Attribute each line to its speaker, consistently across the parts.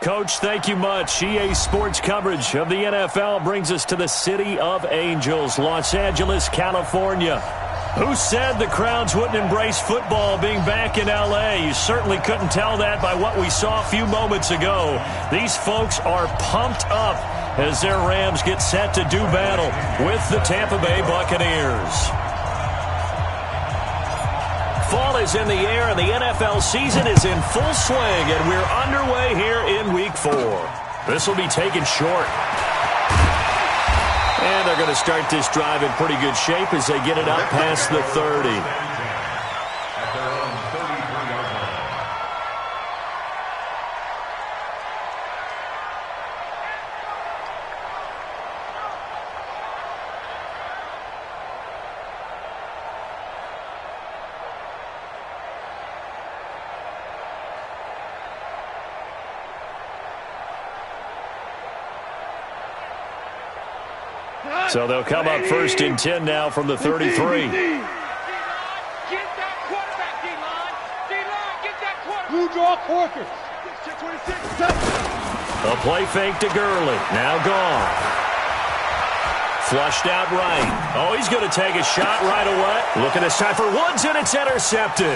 Speaker 1: Coach, thank you much. EA Sports coverage of the NFL brings us to the City of Angels, Los Angeles, California. Who said the crowds wouldn't embrace football being back in L.A.? You certainly couldn't tell that by what we saw a few moments ago. These folks are pumped up as their Rams get set to do battle with the Tampa Bay Buccaneers. Fall is in the air, and the NFL season is in full swing, and we're underway here in Week 4. This will be taken short. And they're going to start this drive in pretty good shape as they get it up past the 30. So they'll come up first and 10 now from the 33.
Speaker 2: Get that quarterback, D-line. D-line, get that quarterback. Blue draw Corker.
Speaker 1: A play fake to Gurley. Now gone. Flushed out right. Oh, he's going to take a shot right away. Looking this time for Woods, and it's intercepted.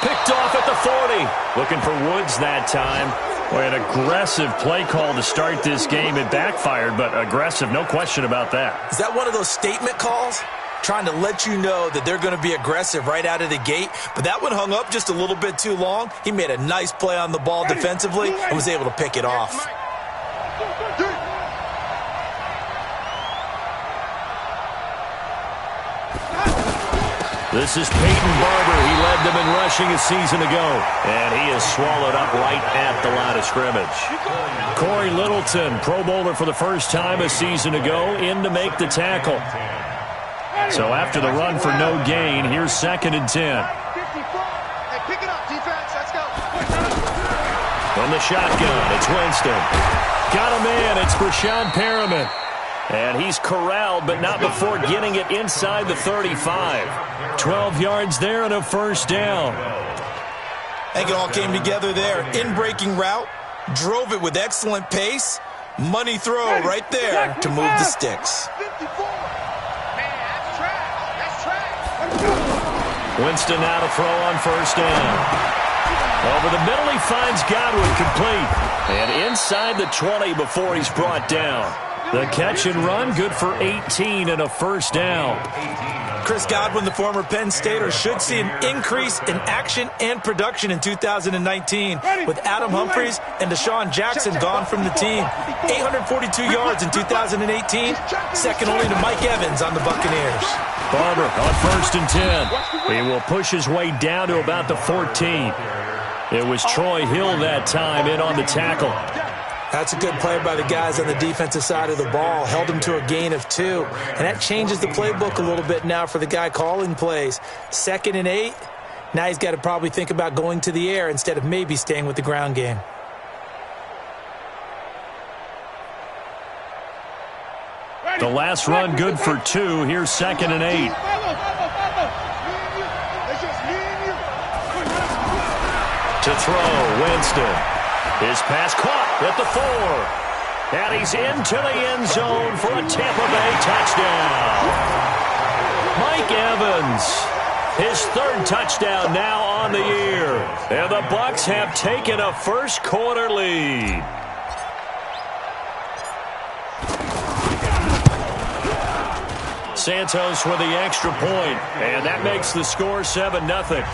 Speaker 1: Picked off at the 40. Looking for Woods that time. Boy, an aggressive play call to start this game. It backfired, but aggressive, no question about that.
Speaker 3: Is that one of those statement calls? Trying to let you know that they're going to be aggressive right out of the gate, but that one hung up just a little bit too long. He made a nice play on the ball defensively and was able to pick it off.
Speaker 1: This is Peyton Barber. He led them in rushing a season ago, and he is swallowed up right at the line of scrimmage. Corey Littleton, Pro Bowler for the first time a season ago, in to make the tackle. So after the run for no gain, here's 2nd and 10.
Speaker 2: Hey, pick it up, defense. Let's go.
Speaker 1: From the shotgun, it's Winston. Got a man. It's Brashad Perriman. And he's corralled, but not before getting it inside the 35. 12 yards there and a first down.
Speaker 3: I think it all came together there. In-breaking route, drove it with excellent pace. Money throw right there to move the sticks.
Speaker 1: Winston now to throw on first down. Over the middle, he finds Godwin complete. And inside the 20 before he's brought down. The catch and run, good for 18 and a first down.
Speaker 3: Chris Godwin, the former Penn Stater, should see an increase in action and production in 2019 with Adam Humphries and Deshaun Jackson gone from the team. 842 yards in 2018, second only to Mike Evans on the Buccaneers.
Speaker 1: Barber on first and 10. He will push his way down to about the 14. It was Troy Hill that time in on the tackle.
Speaker 3: That's a good play by the guys on the defensive side of the ball. Held him to a gain of 2. And that changes the playbook a little bit now for the guy calling plays. 2nd and 8. Now he's got to probably think about going to the air instead of maybe staying with the ground game.
Speaker 1: The last run good for 2. Here's 2nd and 8. To throw, Winston. His pass caught at the 4. And he's into the end zone for a Tampa Bay touchdown. Mike Evans, his 3rd touchdown now on the year. And the Bucs have taken a first quarter lead. Santos with the extra point, and that makes the score 7-0.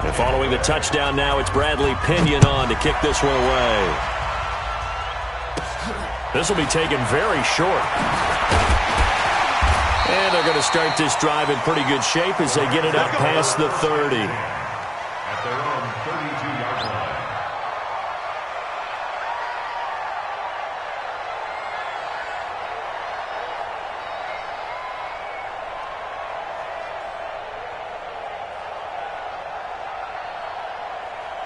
Speaker 1: And following the touchdown now, it's Bradley Pinion on to kick this one away. This will be taken very short. And they're going to start this drive in pretty good shape as they get it up past the 30.
Speaker 4: At their own 32-yard line.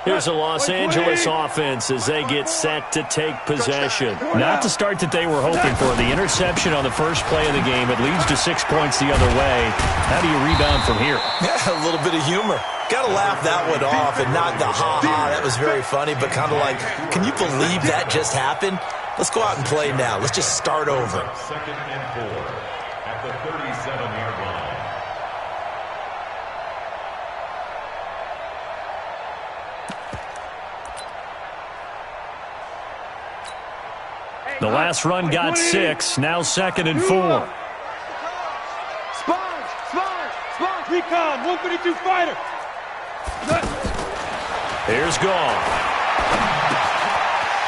Speaker 1: Here's a Los Angeles offense as they get set to take possession. Not the start that they were hoping for. The interception on the first play of the game. It leads to 6 points the other way. How do you rebound from here?
Speaker 3: Yeah, a little bit of humor. Got to laugh that one off and not the ha-ha. That was very funny, but kind of like, can you believe that just happened? Let's go out and play now. Let's just start over.
Speaker 4: 2nd and 4 at the 37-yard line.
Speaker 1: The last run got 6. Now 2nd and 4.
Speaker 2: Sponge, recon, 152 fighter.
Speaker 1: Here's Goff.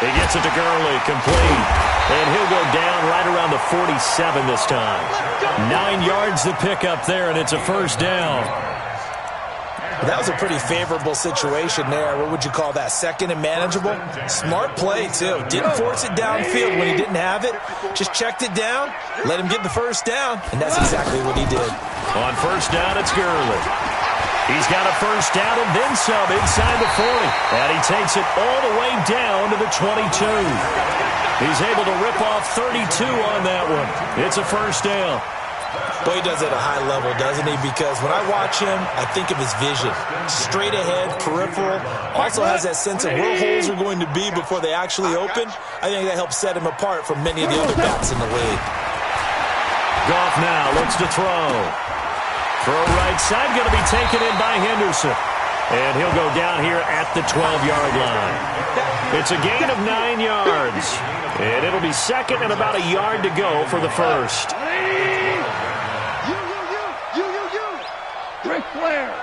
Speaker 1: He gets it to Gurley, complete. And he'll go down right around the 47 this time. 9 yards to pick up there, and it's a first down.
Speaker 3: That was a pretty favorable situation there. What would you call that? 2nd and manageable? Smart play, too. Didn't force it downfield when he didn't have it. Just checked it down, let him get the first down, and that's exactly what he did.
Speaker 1: On first down, it's Gurley. He's got a first down and then some inside the 40. And he takes it all the way down to the 22. He's able to rip off 32 on that one. It's a first down.
Speaker 3: Boy, he does it at a high level, doesn't he? Because when I watch him, I think of his vision. Straight ahead, peripheral. Also has that sense of where holes are going to be before they actually open. I think that helps set him apart from many of the other backs in the league.
Speaker 1: Goff now looks to throw. Throw right side, going to be taken in by Henderson. And he'll go down here at the 12-yard line. It's a gain of 9 yards. And it'll be 2nd and about a yard to go for the first.
Speaker 2: Ric Flair.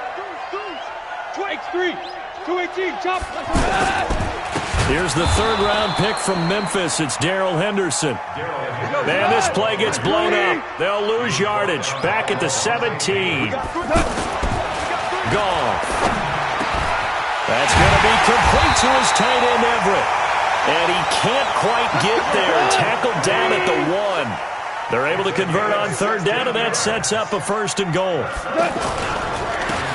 Speaker 2: Strike 3. 218. Chop.
Speaker 1: Here's the 3rd-round pick from Memphis. It's Darrell Henderson. Man, this play gets blown up. They'll lose yardage. Back at the 17. Goff. That's going to be complete to his tight end, Everett. And he can't quite get there. Tackled down at the 1. They're able to convert on 3rd down, and that sets up a 1st and goal.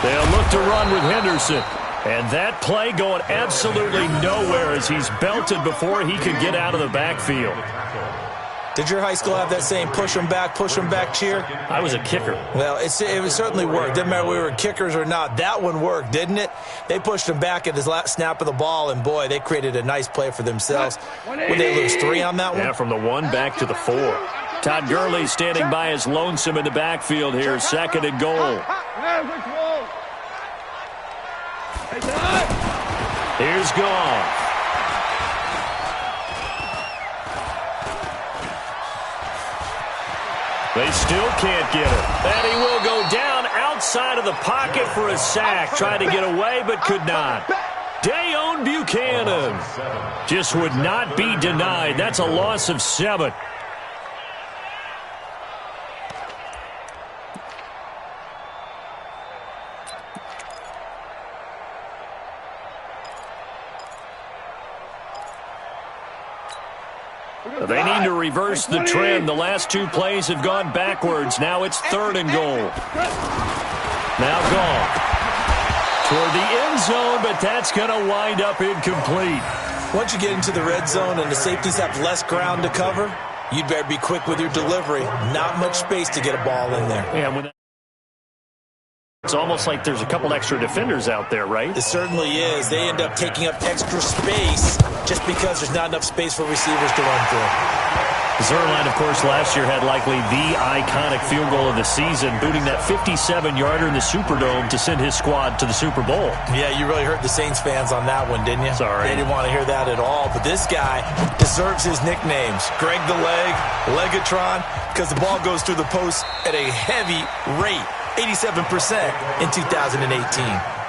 Speaker 1: They'll look to run with Henderson. And that play going absolutely nowhere as he's belted before he could get out of the backfield.
Speaker 3: Did your high school have that saying, push them back cheer?
Speaker 1: I was a kicker.
Speaker 3: Well, it certainly worked. Didn't matter if we were kickers or not. That one worked, didn't it? They pushed him back at his last snap of the ball, and boy, they created a nice play for themselves. Would they lose 3 on that one?
Speaker 1: Yeah, from the 1 back to the 4. Todd Gurley standing by his lonesome in the backfield here. 2nd and goal. Here's Goff. They still can't get him. And he will go down outside of the pocket for a sack. Tried to get away, but could not. Dayon Buchanan just would not be denied. That's a loss of 7. They need to reverse the trend. The last 2 plays have gone backwards. Now it's 3rd and goal. Now Goff toward the end zone, but that's going to wind up incomplete.
Speaker 3: Once you get into the red zone and the safeties have less ground to cover, you'd better be quick with your delivery. Not much space to get a ball in there.
Speaker 1: Yeah, it's almost like there's a couple extra defenders out there, right?
Speaker 3: It certainly is. They end up taking up extra space just because there's not enough space for receivers to run through.
Speaker 1: Zerline, of course, last year had likely the iconic field goal of the season, booting that 57-yarder in the Superdome to send his squad to the Super Bowl.
Speaker 3: Yeah, you really hurt the Saints fans on that one, didn't you?
Speaker 1: Sorry.
Speaker 3: They didn't want to hear that at all. But this guy deserves his nicknames. Greg the Leg, Legatron, because the ball goes through the post at a heavy rate. 87% in 2018.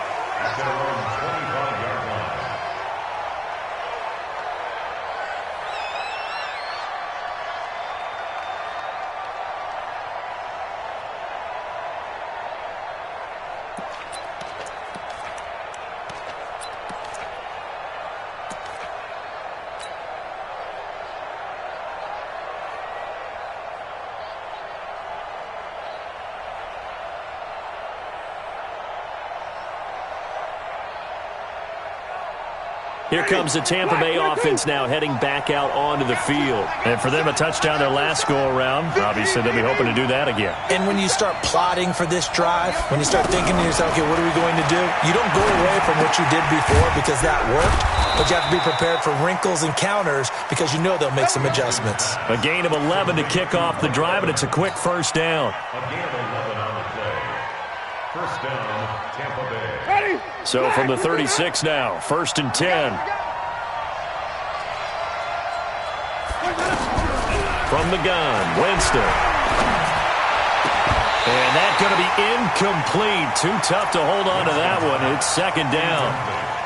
Speaker 1: Here comes the Tampa Bay offense now heading back out onto the field. And for them, a touchdown their last go-around. Obviously, they'll be hoping to do that again.
Speaker 3: And when you start plotting for this drive, when you start thinking to yourself, okay, what are we going to do? You don't go away from what you did before because that worked, but you have to be prepared for wrinkles and counters because you know they'll make some adjustments.
Speaker 1: A gain of 11 to kick off the drive, and it's a quick first down.
Speaker 4: A gain of 11 on the play. First down, Tampa Bay.
Speaker 1: So from the 36 now, 1st and 10. From the gun, Winston. And that's going to be incomplete. Too tough to hold on to that one. It's 2nd down.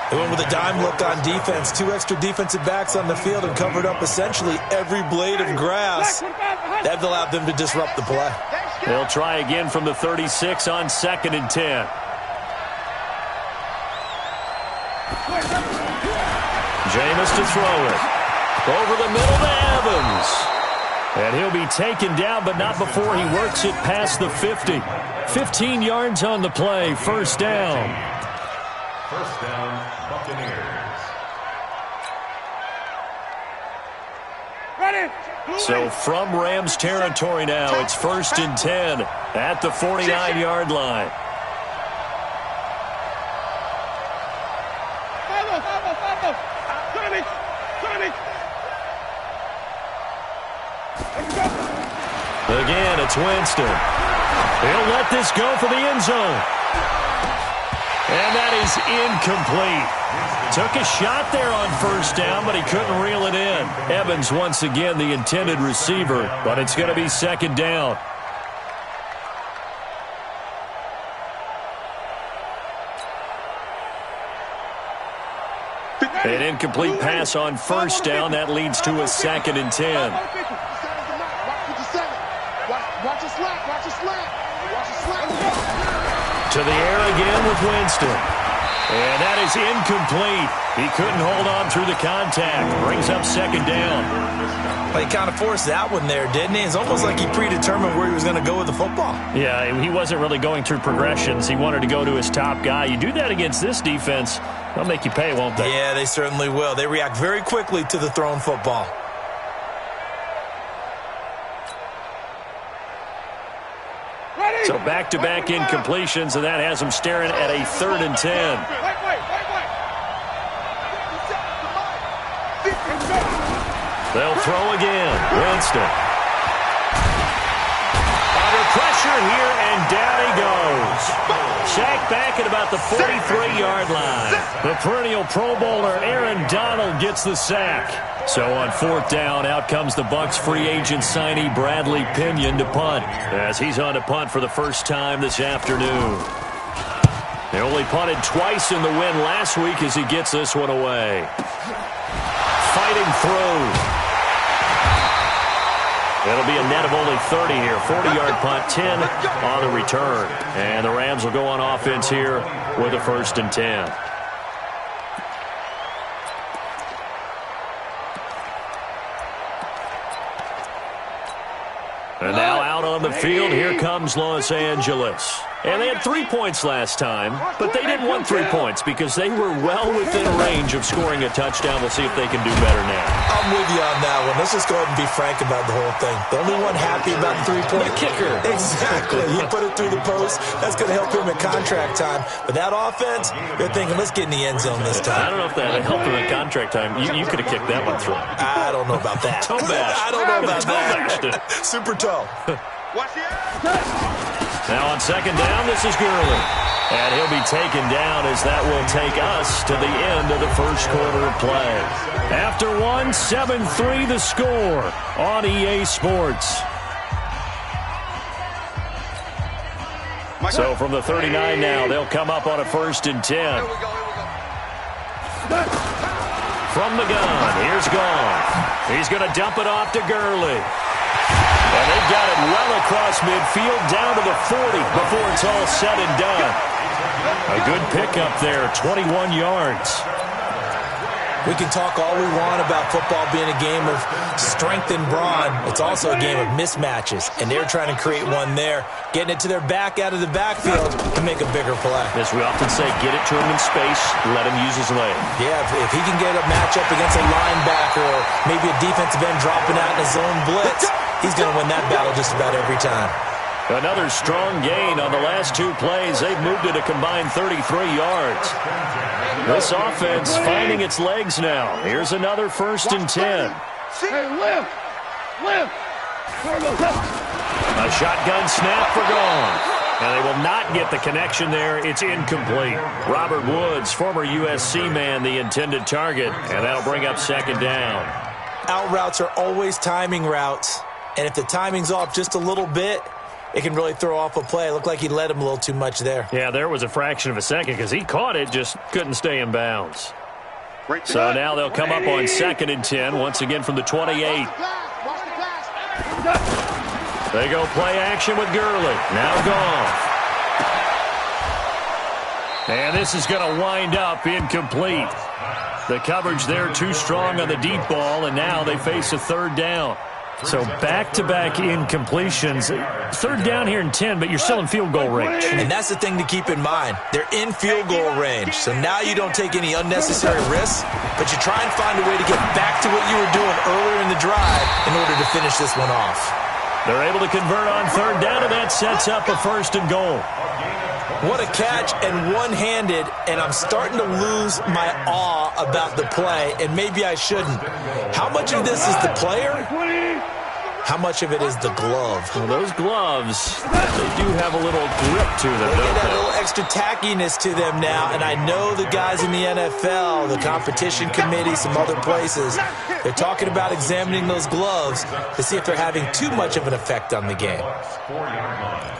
Speaker 3: They went with a dime look on defense. 2 extra defensive backs on the field and covered up essentially every blade of grass. That allowed them to disrupt the play.
Speaker 1: They'll try again from the 36 on 2nd and 10. Jameis to throw it. Over the middle to Evans. And he'll be taken down, but not before he works it past the 50. 15 yards on the play. 1st down.
Speaker 4: First down, Buccaneers.
Speaker 1: So from Rams territory now, it's 1st and 10 at the 49-yard line. Again, it's Winston. He'll let this go for the end zone. And that is incomplete. Took a shot there on 1st down, but he couldn't reel it in. Evans, once again, the intended receiver, but it's going to be 2nd down. An incomplete pass on 1st down. That leads to a 2nd and 10. To the air again with Winston. And that is incomplete. He couldn't hold on through the contact. Brings up 2nd down.
Speaker 3: Well, he kind of forced that one there, didn't he? It's almost like he predetermined where he was going to go with the football.
Speaker 1: Yeah, he wasn't really going through progressions. He wanted to go to his top guy. You do that against this defense, they'll make you pay, won't they?
Speaker 3: Yeah, they certainly will. They react very quickly to the thrown football.
Speaker 1: So back-to-back incompletions, and that has them staring at a 3rd and 10. They'll throw again. Winston. Under pressure here, and down he goes. Sacked back at about the 43-yard line. The perennial Pro Bowler Aaron Donald gets the sack. So on 4th down, out comes the Bucs free agent signee Bradley Pinion to punt, as he's on to punt for the first time this afternoon. They only punted twice in the win last week as he gets this one away. Fighting through. It'll be a net of only 30 here. 40-yard punt, 10 on the return. And the Rams will go on offense here with a 1st and 10. And now out on the field, here comes Los Angeles. And they had 3 points last time, but they didn't want 3 points because they were well within range of scoring a touchdown. We'll see if they can do better now.
Speaker 3: I'm with you on that one. Let's just go ahead and be frank about the whole thing. The only one happy about the 3-point
Speaker 1: kicker.
Speaker 3: Exactly. He put it through the post. That's going to help him at contract time. But that offense, you're thinking, let's get in the end zone this time.
Speaker 1: I don't know if that helped him at contract time. You could have kicked that one through.
Speaker 3: I don't know about that.
Speaker 1: Toe bash.
Speaker 3: I don't know about
Speaker 1: that.
Speaker 3: Super toe.
Speaker 1: Now on 2nd down, this is Gurley. And he'll be taken down as that will take us to the end of the first quarter of play. After 7-3 the score on EA Sports. So from the 39 now, they'll come up on a 1st and 10. From the gun, here's Goff. He's going to dump it off to Gurley. And they've got it well across midfield, down to the 40 before it's all said and done. A good pickup there, 21 yards.
Speaker 3: We can talk all we want about football being a game of strength and brawn. It's also a game of mismatches, and they're trying to create one there, getting it to their back out of the backfield to make a bigger play.
Speaker 1: As we often say, get it to him in space, let him use his leg.
Speaker 3: Yeah, if he can get a matchup against a linebacker or maybe a defensive end dropping out in a zone blitz, he's going to win that battle just about every time.
Speaker 1: Another strong gain on the last 2 plays. They've moved it a combined 33 yards. This offense finding its legs now. Here's another 1st and 10.
Speaker 2: Hey, lift.
Speaker 1: A shotgun snap for gone. And they will not get the connection there. It's incomplete. Robert Woods, former USC man, the intended target. And that'll bring up 2nd down.
Speaker 3: Out routes are always timing routes. And if the timing's off just a little bit, it can really throw off a play. It looked like he led him a little too much there.
Speaker 1: Yeah, there was a fraction of a second because he caught it, just couldn't stay in bounds. So now they'll come up on 2nd and 10, once again from the 28. They go play action with Gurley. Now Goff. And this is going to wind up incomplete. The coverage there too strong on the deep ball, and now they face a 3rd down. So back-to-back incompletions. 3rd down here in 10, but you're still in field goal range.
Speaker 3: And that's the thing to keep in mind. They're in field goal range. So now you don't take any unnecessary risks, but you try and find a way to get back to what you were doing earlier in the drive in order to finish this one off.
Speaker 1: They're able to convert on 3rd down, and that sets up a 1st and goal.
Speaker 3: What a catch, and one-handed, and I'm starting to lose my awe about the play, and maybe I shouldn't. How much of this is the player? How much of it is the glove?
Speaker 1: Well, those gloves, they do have a little grip to them,
Speaker 3: They
Speaker 1: don't
Speaker 3: get that
Speaker 1: they?
Speaker 3: little extra tackiness to them now, and I know the guys in the NFL, the competition committee, some other places, they're talking about examining those gloves to see if they're having too much of an effect on the game.
Speaker 4: 4-yard line.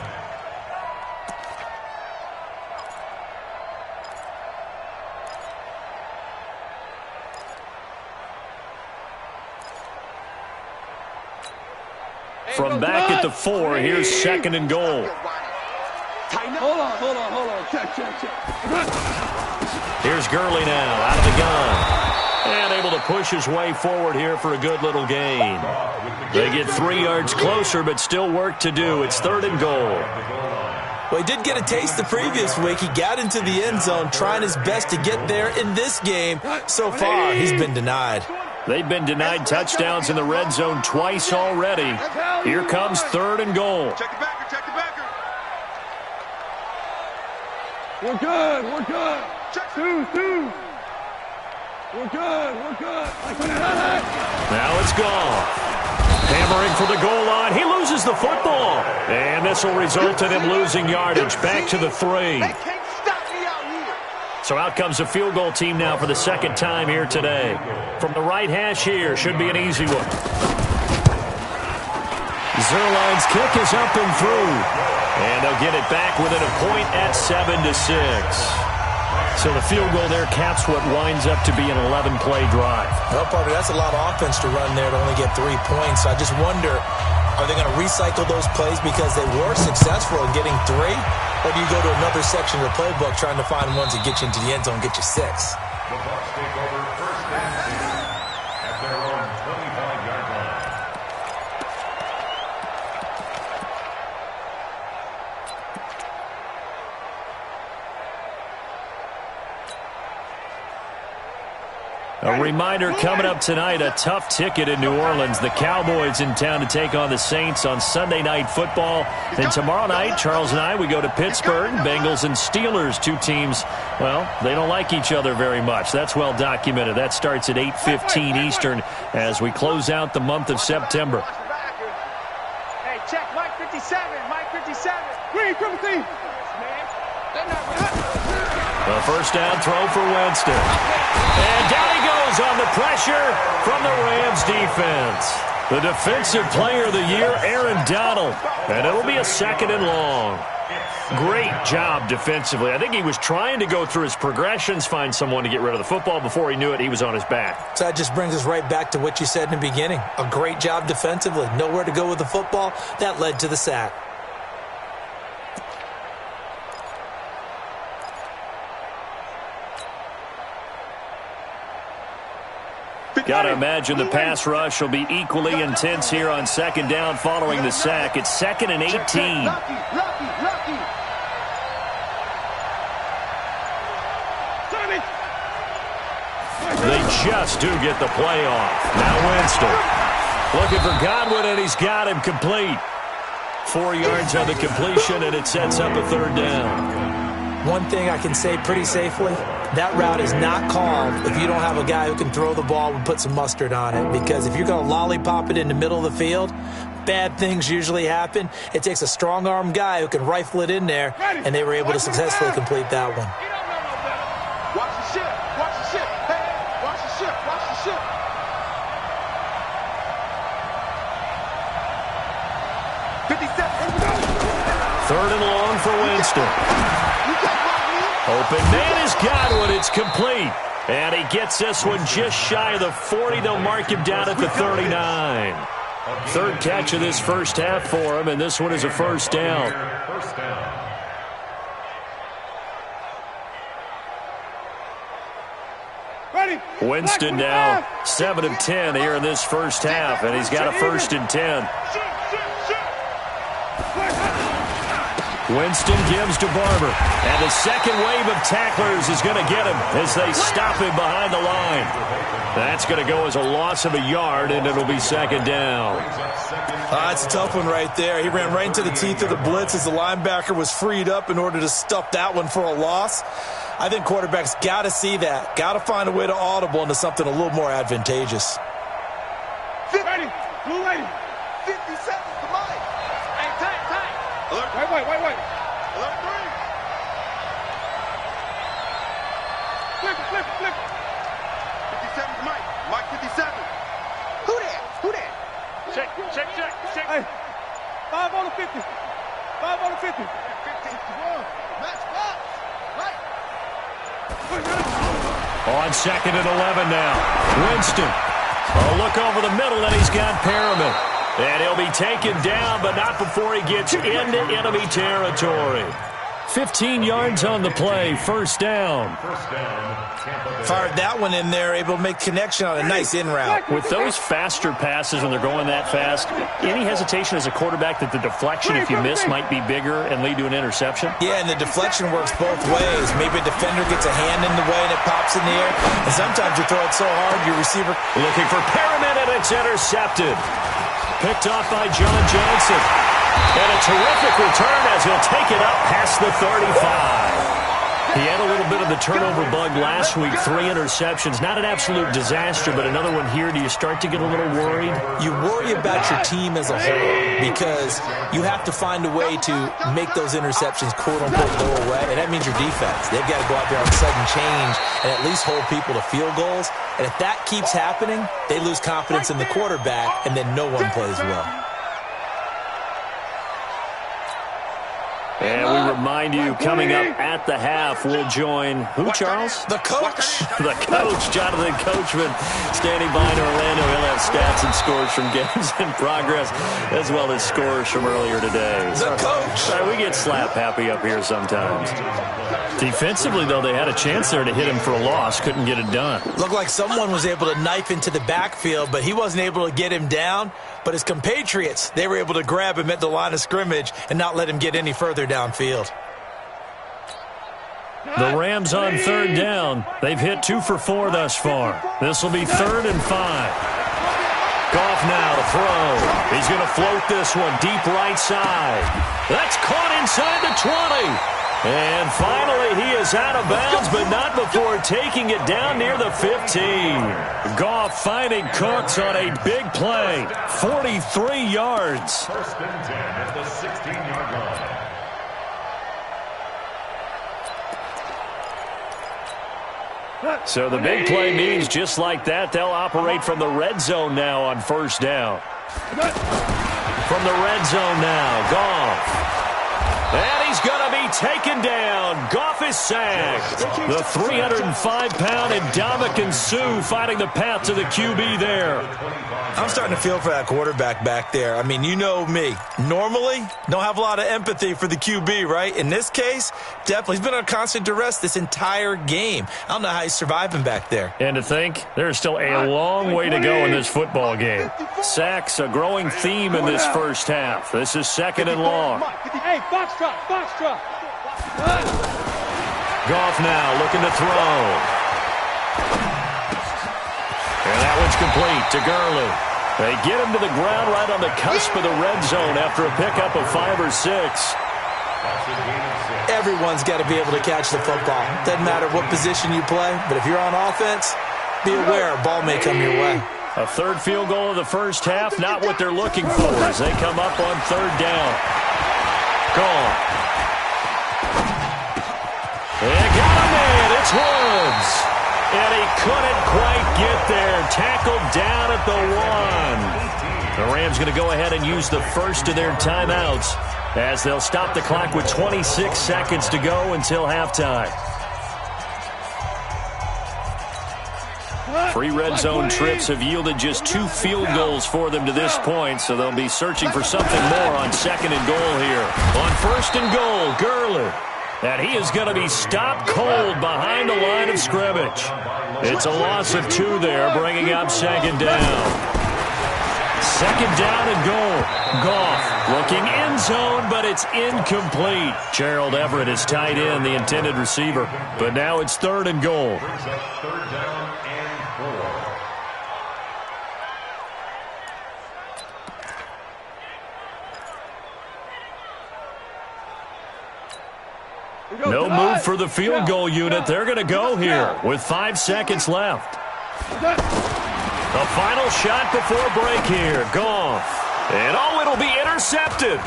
Speaker 1: From back at the 4, here's 2nd and goal.
Speaker 2: Hold on. Check.
Speaker 1: Here's Gurley now, out of the gun. And able to push his way forward here for a good little gain. They get 3 yards closer, but still work to do. It's 3rd and goal.
Speaker 3: Well, he did get a taste the previous week. He got into the end zone trying his best to get there in this game. So far, he's been denied.
Speaker 1: They've been denied touchdowns in the red zone twice already. Here comes 3rd and goal.
Speaker 2: Check the backer. We're good. Check 2. We're good.
Speaker 1: Now it's gone. Hammering for the goal line. He loses the football. And this will result in him losing yardage. Back to the 3. So out comes a field goal team now for the 2nd time here today. From the right hash here, should be an easy one. Zerline's kick is up and through. And they'll get it back within a point at 7-6. So the field goal there caps what winds up to be an 11-play drive.
Speaker 3: Well, Parker, that's a lot of offense to run there to only get 3 points. So I just wonder, are they going to recycle those plays because they were successful in getting 3? Or do you go to another section of the playbook trying to find ones that get you into the end zone and get you 6?
Speaker 4: The Bucs take over 1st and 10 at their own 25-yard line.
Speaker 1: A reminder coming up tonight, a tough ticket in New Orleans. The Cowboys in town to take on the Saints on Sunday Night Football. Then tomorrow night, Charles and I, we go to Pittsburgh. Bengals and Steelers, 2 teams, well, they don't like each other very much. That's well documented. That starts at 8:15 Eastern as we close out the month of September.
Speaker 2: Hey, check Mike 57. Green, triple team.
Speaker 1: The first down throw for Winston. And down he goes on the pressure from the Rams defense. The defensive player of the year, Aaron Donald. And it'll be a 2nd and long. Great job defensively. I think he was trying to go through his progressions, find someone to get rid of the football. Before he knew it, he was on his back.
Speaker 3: So that just brings us right back to what you said in the beginning. A great job defensively. Nowhere to go with the football. That led to the sack.
Speaker 1: Got to imagine the pass rush will be equally intense here on second down following the sack. It's 2nd and 18. They just do get the play off. Now Winston looking for Godwin, and he's got him complete. 4 yards on the completion, and it sets up a 3rd down.
Speaker 3: One thing I can say pretty safely, that route is not called if you don't have a guy who can throw the ball and put some mustard on it. Because if you're going to lollipop it in the middle of the field, bad things usually happen. It takes a strong-arm guy who can rifle it in there, and they were able to successfully complete that one.
Speaker 2: Watch the ship. Watch the ship. Hey, watch the ship. Watch the ship.
Speaker 1: Third and long for Winston. Open man is Godwin. It's complete. And he gets this one just shy of the 40. They'll mark him down at the 39. 3rd catch of this first half for him, and this one is a 1st down. Winston now 7 of 10 here in this first half, and he's got a 1st and 10. Winston gives to Barber, and the second wave of tacklers is going to get him as they stop him behind the line. That's going to go as a loss of a yard, and it'll be 2nd down.
Speaker 3: It's a tough one right there. He ran right into the teeth of the blitz as the linebacker was freed up in order to stuff that one for a loss. I think quarterbacks got to see that. Got to find a way to audible into something a little more advantageous.
Speaker 2: Ready. Blue lady. 50 seconds to Mike. Hey, tight. Alert. Wait. Alert 3. Flip. 57 to Mike. Mike 57. Who that? Check. Hey. 5 on the 50. 5 on the 50. 51. Match box. Right.
Speaker 1: On 2nd and 11 now. Winston. A look over the middle, and he's got Perriman. And he'll be taken down, but not before he gets into enemy territory. 15 yards on the play, 1st down.
Speaker 3: Fired that one in there, able to make connection on a nice in route.
Speaker 1: With those faster passes when they're going that fast, any hesitation as a quarterback that the deflection, if you miss, might be bigger and lead to an interception?
Speaker 3: Yeah, and the deflection works both ways. Maybe a defender gets a hand in the way and it pops in the air. And sometimes you throw it so hard, your receiver...
Speaker 1: Looking for Perriman, and it's intercepted. Picked off by John Johnson. And a terrific return as he'll take it up past the 35. He had a little bit of the turnover bug last week, 3 interceptions. Not an absolute disaster, but another one here. Do you start to get a little worried?
Speaker 3: You worry about your team as a whole because you have to find a way to make those interceptions, quote-unquote, go away, and that means your defense. They've got to go out there on sudden change and at least hold people to field goals. And if that keeps happening, they lose confidence in the quarterback, and then no one plays well.
Speaker 1: And we remind you, coming up at the half, we'll join, who, Charles?
Speaker 3: The coach.
Speaker 1: The coach, Jonathan Coachman, standing by in Orlando. He'll have stats and scores from games in progress, as well as scores from earlier today.
Speaker 3: The coach.
Speaker 1: We get slap happy up here sometimes. Defensively, though, they had a chance there to hit him for a loss. Couldn't get it done.
Speaker 3: Looked like someone was able to knife into the backfield, but he wasn't able to get him down. But his compatriots, they were able to grab him at the line of scrimmage and not let him get any further downfield.
Speaker 1: The Rams on 3rd down. They've hit 2 for 4 thus far. This will be 3rd and 5. Goff now to throw. He's going to float this one deep right side. That's caught inside the 20. And finally, he is out of bounds, but not before taking it down near the 15. Goff finding Cooks on a big play. 43 yards.
Speaker 4: 1st and 10 at the 16-yard line.
Speaker 1: So the big play means just like that, they'll operate from the red zone now on 1st down. From the red zone now, Goff. And he's going to be taken down. Goff is sacked. The 305-pound Ndamukong Suh finding the path to the QB there.
Speaker 3: I'm starting to feel for that quarterback back there. I mean, you know me. Normally, don't have a lot of empathy for the QB, right? In this case, definitely. He's been on constant duress this entire game. I don't know how he's surviving back there.
Speaker 1: And to think, there's still a long way to go in this football game. Sacks, a growing theme in this first half. This is second and long.
Speaker 2: Hey, box drop, box drop.
Speaker 1: Goff now looking to throw. And that one's complete to Gurley. They get him to the ground right on the cusp of the red zone after a pickup of 5 or 6.
Speaker 3: Everyone's got to be able to catch the football. Doesn't matter what position you play, but if you're on offense, be aware a ball may come your way.
Speaker 1: A third field goal of the first half, not what they're looking for as they come up on third down. Gone. And got him in. It's Woods. And he couldn't quite get there. Tackled down at the 1. The Rams going to go ahead and use the first of their timeouts as they'll stop the clock with 26 seconds to go until halftime. 3 red zone trips have yielded just 2 field goals for them to this point, so they'll be searching for something more on second and goal here. On first and goal, Gurley. And he is going to be stopped cold behind the line of scrimmage. It's a loss of 2 there, bringing up second down. Second down and goal. Goff looking end zone, but it's incomplete. Gerald Everett is tied in, the intended receiver. But now it's third and goal.
Speaker 4: Third down and 4.
Speaker 1: No move for the field goal unit. They're going to go here with 5 seconds left. The final shot before break here. Goff. And it'll be intercepted.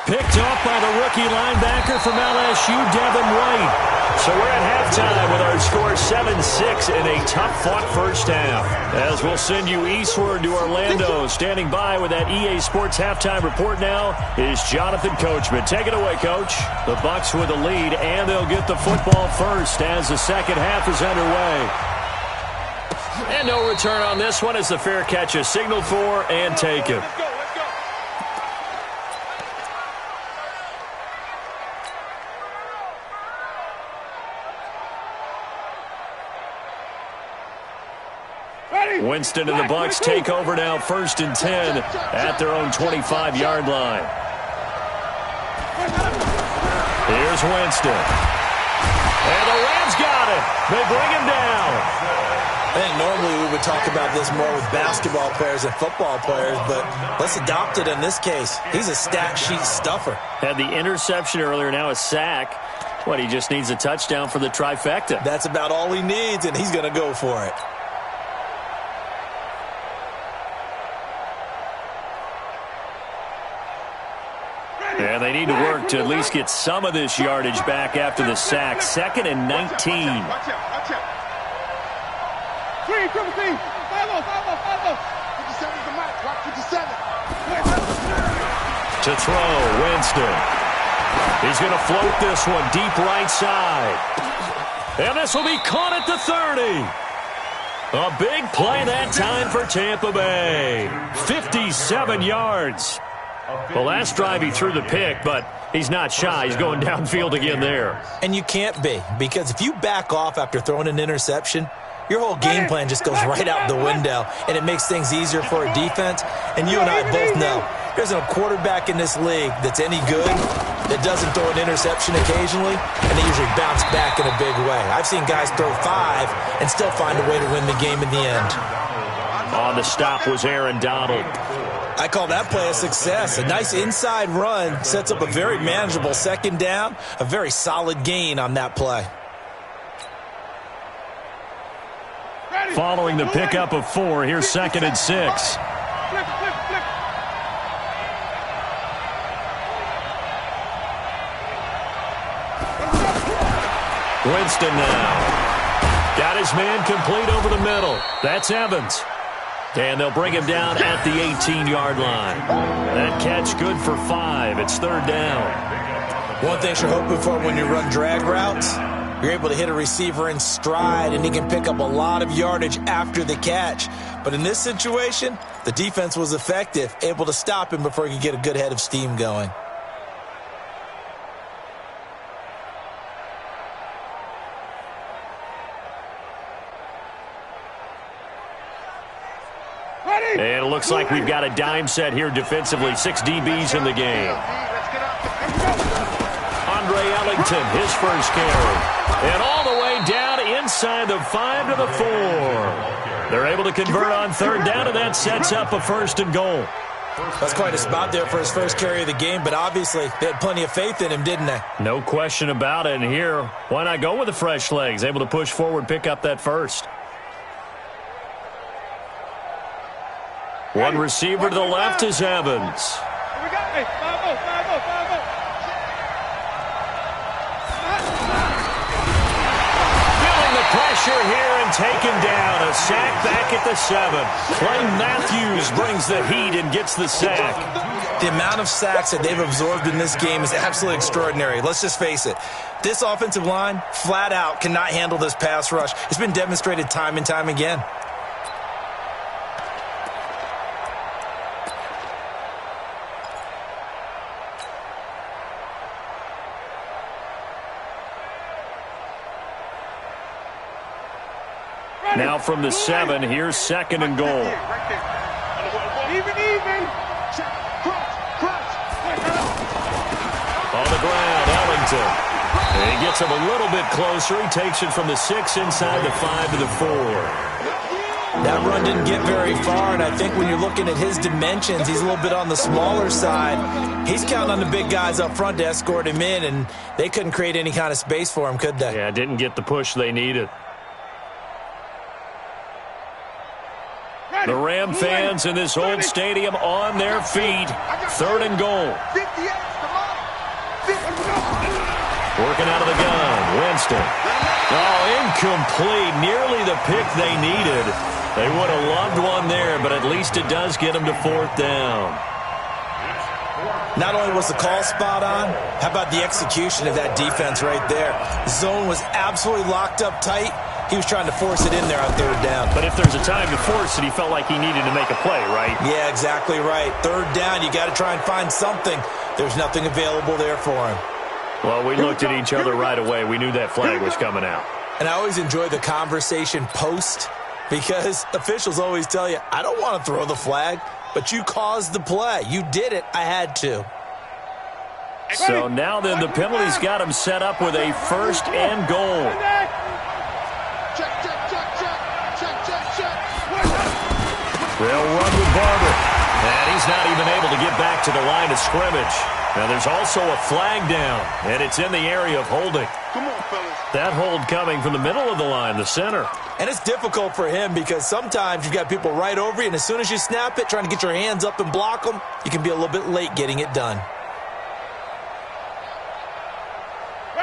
Speaker 1: Picked off by the rookie linebacker from LSU, Devin White. So we're at halftime with our score 7-6 in a tough-fought first half. As we'll send you eastward to Orlando. Standing by with that EA Sports halftime report now is Jonathan Coachman. Take it away, Coach. The Bucs with a lead, and they'll get the football first as the second half is underway. And no return on this one as the fair catch is signaled for and taken. Winston and the Bucs take over now, first and 10 at their own 25-yard line. Here's Winston. And the Rams got it. They bring him down.
Speaker 3: I think normally we would talk about this more with basketball players and football players, but let's adopt it in this case. He's a stat sheet stuffer.
Speaker 1: Had the interception earlier, now a sack. What, he just needs a touchdown for the trifecta.
Speaker 3: That's about all he needs, and he's going to go for it.
Speaker 1: And they need to work to at least get some of this yardage back after the sack. Second and 19.
Speaker 2: Watch out. Three, triple team. 5-0. 57 is the match. Watch 57.
Speaker 1: To throw, Winston. He's going to float this one deep right side. And this will be caught at the 30. A big play that time for Tampa Bay. 57 yards. The last drive he threw the pick, but he's not shy. He's going downfield again there.
Speaker 3: And you can't be, because if you back off after throwing an interception, your whole game plan just goes right out the window, and it makes things easier for a defense. And you and I both know there's a quarterback in this league that's any good that doesn't throw an interception occasionally, and they usually bounce back in a big way. I've seen guys throw 5 and still find a way to win the game in the end.
Speaker 1: On the stop was Aaron Donald.
Speaker 3: I call that play a success. A nice inside run sets up a very manageable second down, a very solid gain on that play.
Speaker 1: Following the pickup of 4, here's second and 6. Winston now. Got his man complete over the middle. That's Evans. And they'll bring him down at the 18-yard line. That catch good for 5. It's third down.
Speaker 3: One thing you're hoping for when you run drag routes, you're able to hit a receiver in stride, and he can pick up a lot of yardage after the catch. But in this situation, the defense was effective, able to stop him before he could get a good head of steam going.
Speaker 1: And it looks like we've got a dime set here defensively. 6 DBs in the game. Andre Ellington, his first carry. And all the way down inside the 5 to the 4. They're able to convert on 3rd down, and that sets up a 1st and goal.
Speaker 3: That's quite a spot there for his first carry of the game, but obviously they had plenty of faith in him, didn't they?
Speaker 1: No question about it. And here, why not go with the fresh legs? Able to push forward, pick up that 1st. One receiver to the left is Evans. Feeling the pressure here and taken down. A sack back at the 7. Clay Matthews brings the heat and gets the sack.
Speaker 3: The amount of sacks that they've absorbed in this game is absolutely extraordinary. Let's just face it. This offensive line, flat out, cannot handle this pass rush. It's been demonstrated time and time again.
Speaker 1: Now from the 7, here's 2nd and goal.
Speaker 2: Even.
Speaker 1: On the ground, Ellington. And he gets him a little bit closer. He takes it from the 6 inside the 5 to the 4.
Speaker 3: That run didn't get very far, and I think when you're looking at his dimensions, he's a little bit on the smaller side. He's counting on the big guys up front to escort him in, and they couldn't create any kind of space for him, could they?
Speaker 1: Yeah, didn't get the push they needed. The Ram fans in this old stadium on their feet. 3rd and goal. Working out of the gun. Winston. Oh, incomplete. Nearly the pick they needed. They would have loved one there, but at least it does get them to 4th down.
Speaker 3: Not only was the call spot on, how about the execution of that defense right there? Zone was absolutely locked up tight. He was trying to force it in there on 3rd down.
Speaker 1: But if there's a time to force it, he felt like he needed to make a play, right?
Speaker 3: Yeah, exactly right. 3rd down, you got to try and find something. There's nothing available there for him.
Speaker 1: Well, we looked at each other right away. We knew that flag was coming out.
Speaker 3: And I always enjoy the conversation post because officials always tell you, I don't want to throw the flag, but you caused the play. You did it. I had to.
Speaker 1: So now then the penalty's got him set up with a 1st and goal. They'll run with Barber. And he's not even able to get back to the line of scrimmage. Now there's also a flag down, and it's in the area of holding.
Speaker 2: Come on, fellas.
Speaker 1: That hold coming from the middle of the line, the center.
Speaker 3: And it's difficult for him because sometimes you've got people right over you, and as soon as you snap it, trying to get your hands up and block them, you can be a little bit late getting it done.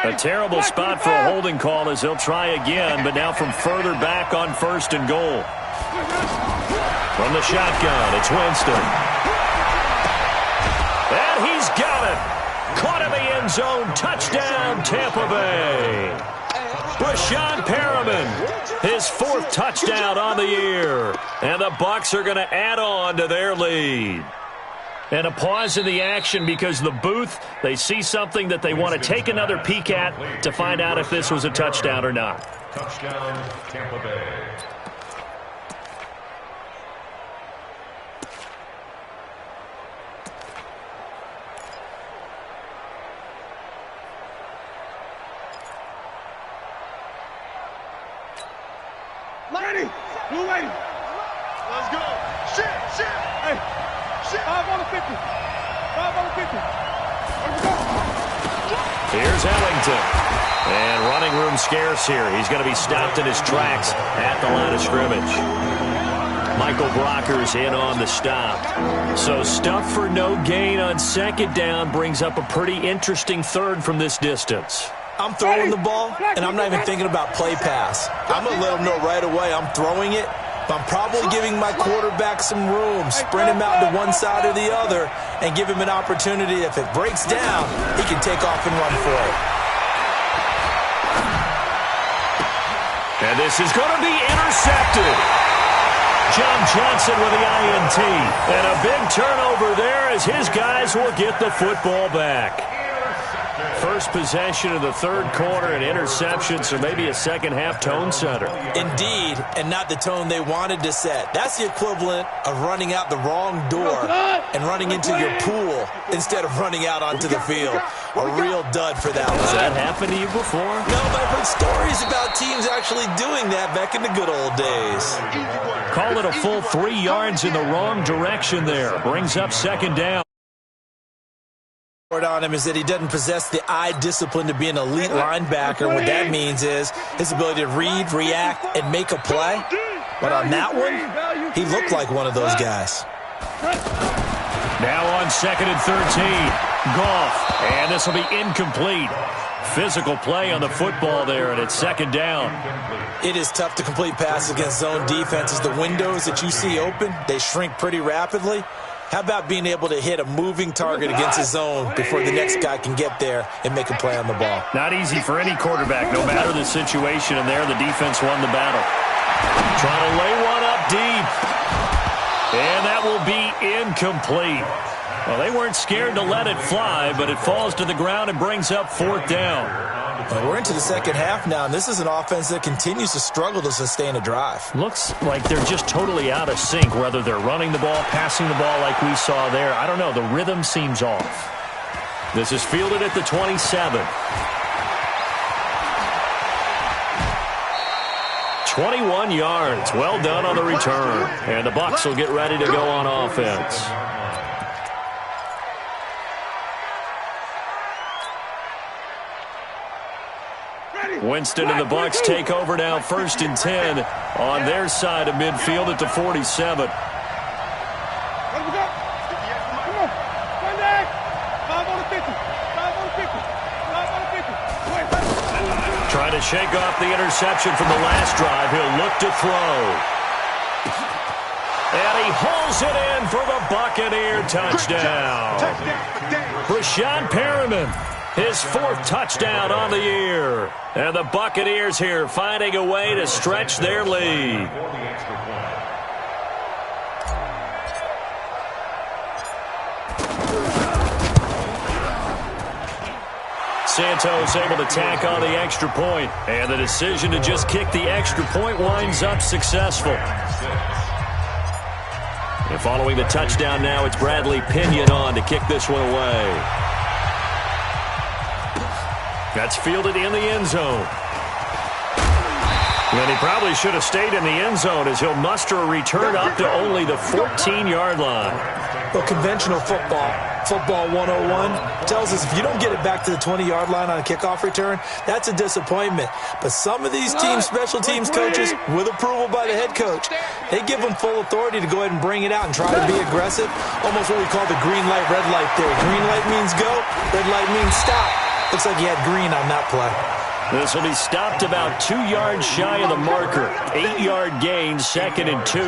Speaker 1: A terrible spot for a holding call as they'll try again, but now from further back on 1st and goal. From the shotgun, it's Winston. And he's got it. Caught in the end zone. Touchdown, Tampa Bay. Rashawn Perriman, his 4th touchdown on the year. And the Bucs are going to add on to their lead. And a pause in the action because the booth, they see something that they want to take another peek at to find out if this was a touchdown or not.
Speaker 4: Touchdown, Tampa Bay.
Speaker 2: Lady, blue lady. Let's go. Shit. Hey, shit. 5 on the 50. 5 on the 50.
Speaker 1: Here's Ellington. And running room scarce here. He's going to be stopped in his tracks at the line of scrimmage. Michael Brocker's in on the stop. So stuff for no gain on 2nd down brings up a pretty interesting 3rd from this distance.
Speaker 3: I'm throwing the ball, and I'm not even thinking about play pass. I'm going to let them know right away I'm throwing it, but I'm probably giving my quarterback some room, sprint him out to one side or the other, and give him an opportunity. If it breaks down, he can take off and run for it.
Speaker 1: And this is going to be intercepted. John Johnson with the INT. And a big turnover there as his guys will get the football back. First possession of the third quarter, an interception, so maybe a second-half tone setter.
Speaker 3: Indeed, and not the tone they wanted to set. That's the equivalent of running out the wrong door and running into your pool instead of running out onto the field. A real dud for that one.
Speaker 1: Has that happened to you before?
Speaker 3: No, but I've heard stories about teams actually doing that back in the good old days.
Speaker 1: Call it a full 3 yards in the wrong direction there. Brings up second down.
Speaker 3: On him is that he doesn't possess the eye discipline to be an elite linebacker. What that means is his ability to read, react, and make a play. But on that one, he looked like one of those guys.
Speaker 1: Now on second and 13, Goff, and this will be incomplete. Physical play on the football there, and it's second down.
Speaker 3: It is tough to complete passes against zone defenses. The windows that you see open, they shrink pretty rapidly. How about being able to hit a moving target against his zone before the next guy can get there and make a play on the ball?
Speaker 1: Not easy for any quarterback, no matter the situation, and there the defense won the battle. Trying to lay one up deep. And that will be incomplete. Well, they weren't scared to let it fly, but it falls to the ground and brings up fourth down.
Speaker 3: Well, we're into the second half now, and this is an offense that continues to struggle to sustain a drive.
Speaker 1: Looks like they're just totally out of sync, whether they're running the ball, passing the ball like we saw there. I don't know. The rhythm seems off. This is fielded at the 27. 21 yards. Well done on the return. And the Bucs will get ready to go on offense. Winston and the Bucs take over now, first and 10 on their side of midfield at the 47. Trying to shake off the interception from the last drive. He'll look to throw. And he hauls it in for the Buccaneer touchdown. Brashad Perriman, his fourth touchdown on the year. And the Buccaneers here finding a way to stretch their lead. Santos able to tack on the extra point, and the decision to just kick the extra point winds up successful. And following the touchdown now, it's Bradley Pinion on to kick this one away. That's fielded in the end zone. And he probably should have stayed in the end zone as he'll muster a return up to only the 14-yard line.
Speaker 3: Well, conventional football 101, tells us if you don't get it back to the 20-yard line on a kickoff return, that's a disappointment. But some of these teams, special teams coaches, with approval by the head coach, they give them full authority to go ahead and bring it out and try to be aggressive. Almost what we call the green light, red light theory. Green light means go, red light means stop. Looks like he had green on that play.
Speaker 1: This will be stopped about 2 yards shy of the marker. 8-yard gain, second and 2.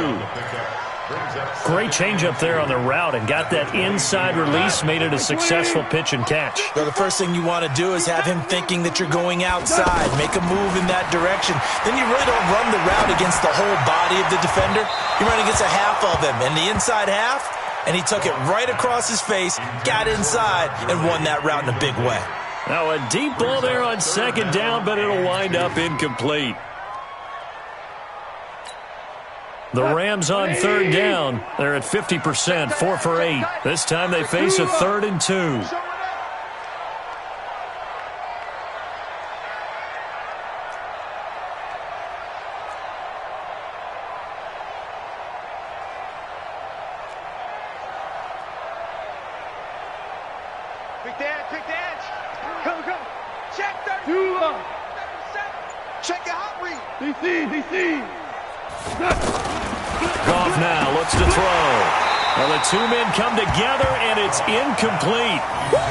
Speaker 1: Great changeup there on the route and got that inside release, made it a successful pitch and catch.
Speaker 3: So the first thing you want to do is have him thinking that you're going outside, make a move in that direction. Then you really don't run the route against the whole body of the defender. You run against a half of him, and the inside half, and he took it right across his face, got inside, and won that route in a big way.
Speaker 1: Now a deep ball there on second down, but it'll wind up incomplete. The Rams on third down. They're at 50%, 4 for 8. This time they face a 3rd and 2.
Speaker 2: Big dance. Come. Check 32. Check your hot read. DC.
Speaker 1: Goff now looks to throw. Well, the two men come together, and it's incomplete.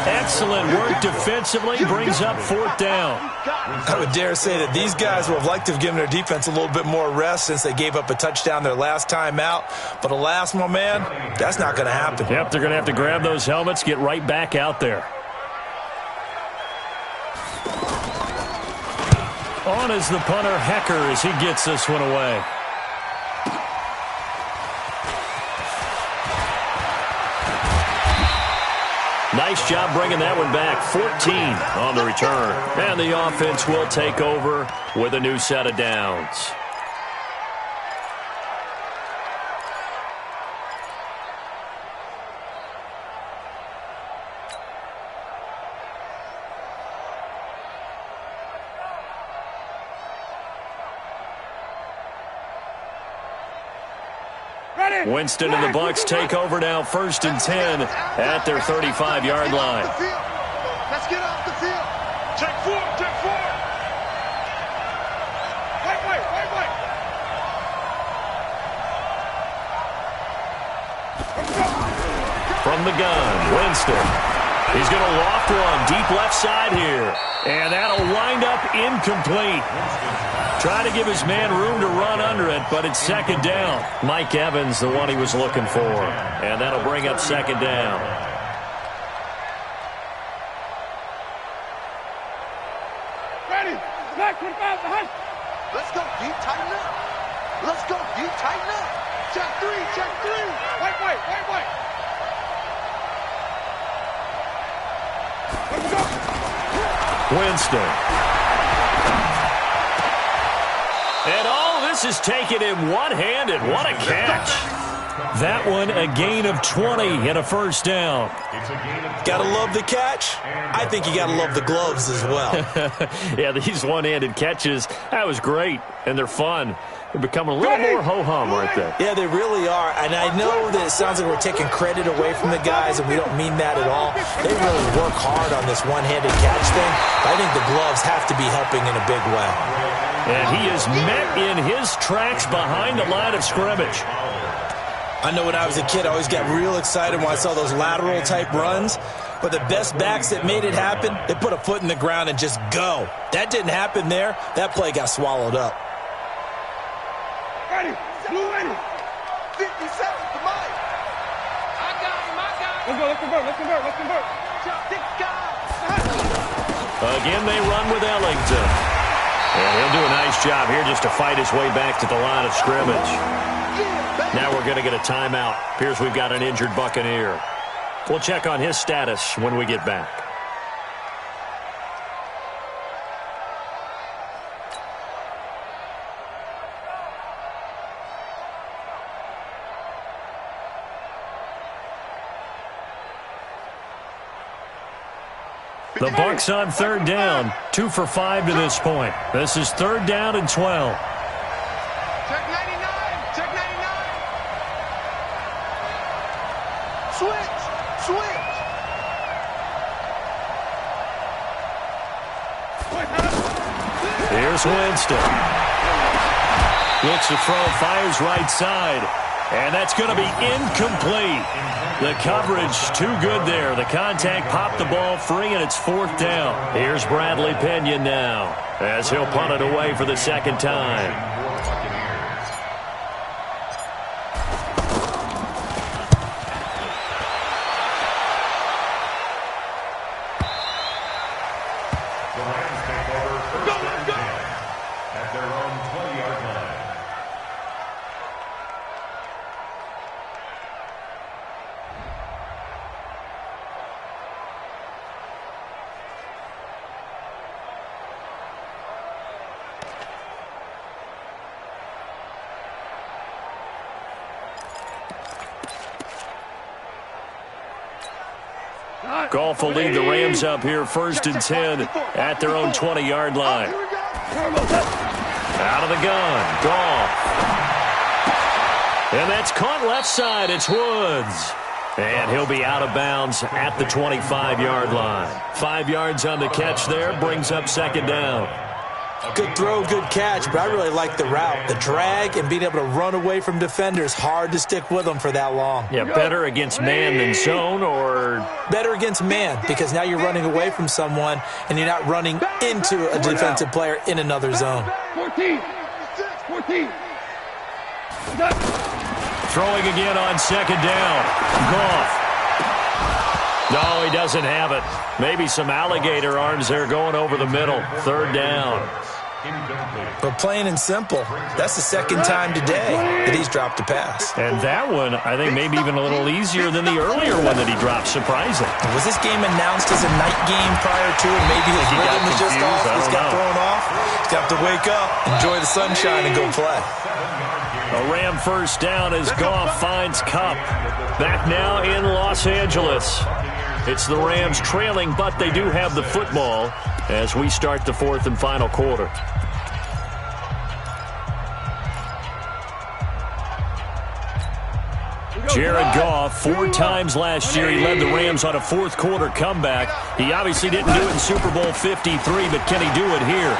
Speaker 1: Excellent work defensively, brings up fourth down.
Speaker 3: I would dare say that these guys would have liked to have given their defense a little bit more rest since they gave up a touchdown their last time out. But alas, my man, that's not going to happen.
Speaker 1: Yep, they're going to have to grab those helmets, get right back out there. On is the punter, Hecker, as he gets this one away. Nice job bringing that one back. 14 on the return. And the offense will take over with a new set of downs. Winston and the Bucs take over now, 1st and 10 at their 35-yard line.
Speaker 2: Let's get off the field. Check four, check four. Wait.
Speaker 1: From the gun, Winston. He's going to loft one deep left side here. And that'll wind up incomplete. Trying to give his man room to run under it, but it's 2nd down. Mike Evans, the one he was looking for. And that'll bring up 2nd down.
Speaker 2: Ready. Black 25 behind. Let's go deep, tighten up. Let's go deep, tighten up. Check three, check three. Wait. Let's go.
Speaker 1: Winston. And all this is taken in one-handed. What a catch. That one a gain of 20 and a 1st down.
Speaker 3: Gotta love the catch. I think you gotta love the gloves as well.
Speaker 1: Yeah, these one-handed catches, that was great, and they're fun. They're becoming a little more ho-hum right there.
Speaker 3: Yeah, they really are. And I know that it sounds like we're taking credit away from the guys, and we don't mean that at all. They really work hard on this one-handed catch thing. I think the gloves have to be helping in a big way.
Speaker 1: And he is met in his tracks behind the line of scrimmage.
Speaker 3: I know when I was a kid, I always got real excited when I saw those lateral-type runs. But the best backs that made it happen, they put a foot in the ground and just go. That didn't happen there. That play got swallowed up.
Speaker 2: Ready. Blue ready. 57 for Mike. I got him. Let's convert.
Speaker 1: Again, they run with Ellington. And he'll do a nice job here just to fight his way back to the line of scrimmage. Now we're going to get a timeout. Appears we've got an injured Buccaneer. We'll check on his status when we get back. The Bucs on 3rd down, 2 for 5 to this point. This is 3rd down and 12.
Speaker 2: Check 99. Check 99. Switch.
Speaker 1: Here's Winston. Looks to throw, fires right side. And that's going to be incomplete. The coverage too good there. The contact popped the ball free, and it's 4th down. Here's Bradley Pinion now as he'll punt it away for the 2nd time. Goff will lead the Rams up here 1st and 10 at their own 20-yard line. Out of the gun, Goff. And that's caught left side. It's Woods. And he'll be out of bounds at the 25-yard line. 5 yards on the catch there, brings up 2nd down.
Speaker 3: Good throw, good catch, but I really like the route. The drag and being able to run away from defenders, hard to stick with them for that long.
Speaker 1: Yeah, better against man than zone, or?
Speaker 3: Better against man, because now you're running away from someone and you're not running into a defensive player in another zone.
Speaker 2: 14.
Speaker 1: Throwing again on second down. Goff. No, he doesn't have it. Maybe some alligator arms there going over the middle. Third down.
Speaker 3: But plain and simple, that's the second time today that he's dropped a pass.
Speaker 1: And that one, I think, maybe even a little easier than the earlier one that he dropped. Surprising.
Speaker 3: Was this game announced as a night game prior to it? Maybe his rhythm was just off. He's got thrown off. He's got to wake up, enjoy the sunshine, and go play.
Speaker 1: A Ram first down as Goff finds Kupp. Back now in Los Angeles. It's the Rams trailing, but they do have the football as we start the fourth and final quarter. Jared Goff, 4 times last year, he led the Rams on a fourth quarter comeback. He obviously didn't do it in Super Bowl 53, but can he do it here?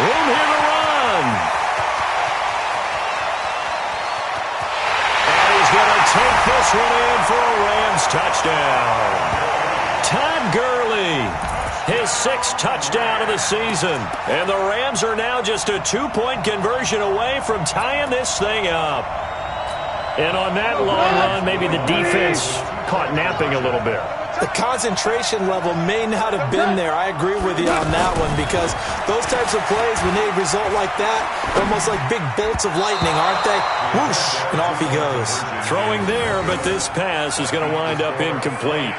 Speaker 1: Room here to run. And he's going to take this one in for a Rams touchdown. Todd Gurley, his 6th touchdown of the season. And the Rams are now just a 2-point conversion away from tying this thing up. And on that long run, maybe the defense caught napping a little bit.
Speaker 3: The concentration level may not have been there. I agree with you on that one, because those types of plays, when they result like that, they're almost like big bolts of lightning, aren't they? Whoosh, and off he goes.
Speaker 1: Throwing there, but this pass is going to wind up incomplete.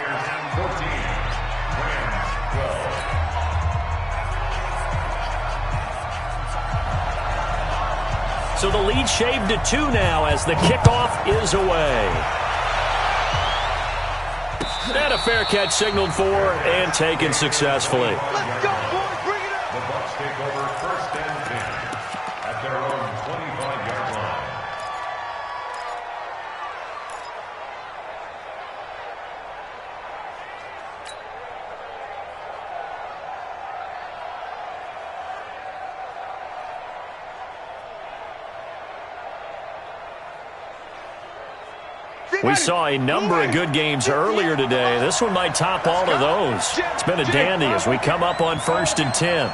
Speaker 1: So the lead shaved to 2 now as the kickoff is away. And a fair catch signaled for and taken successfully.
Speaker 2: Let's go, boys. Bring it up.
Speaker 4: The Bucs take over first and 10 at their own 25-yard line.
Speaker 1: We saw a number of good games earlier today. This one might top all of those. It's been a dandy as we come up on first and 10.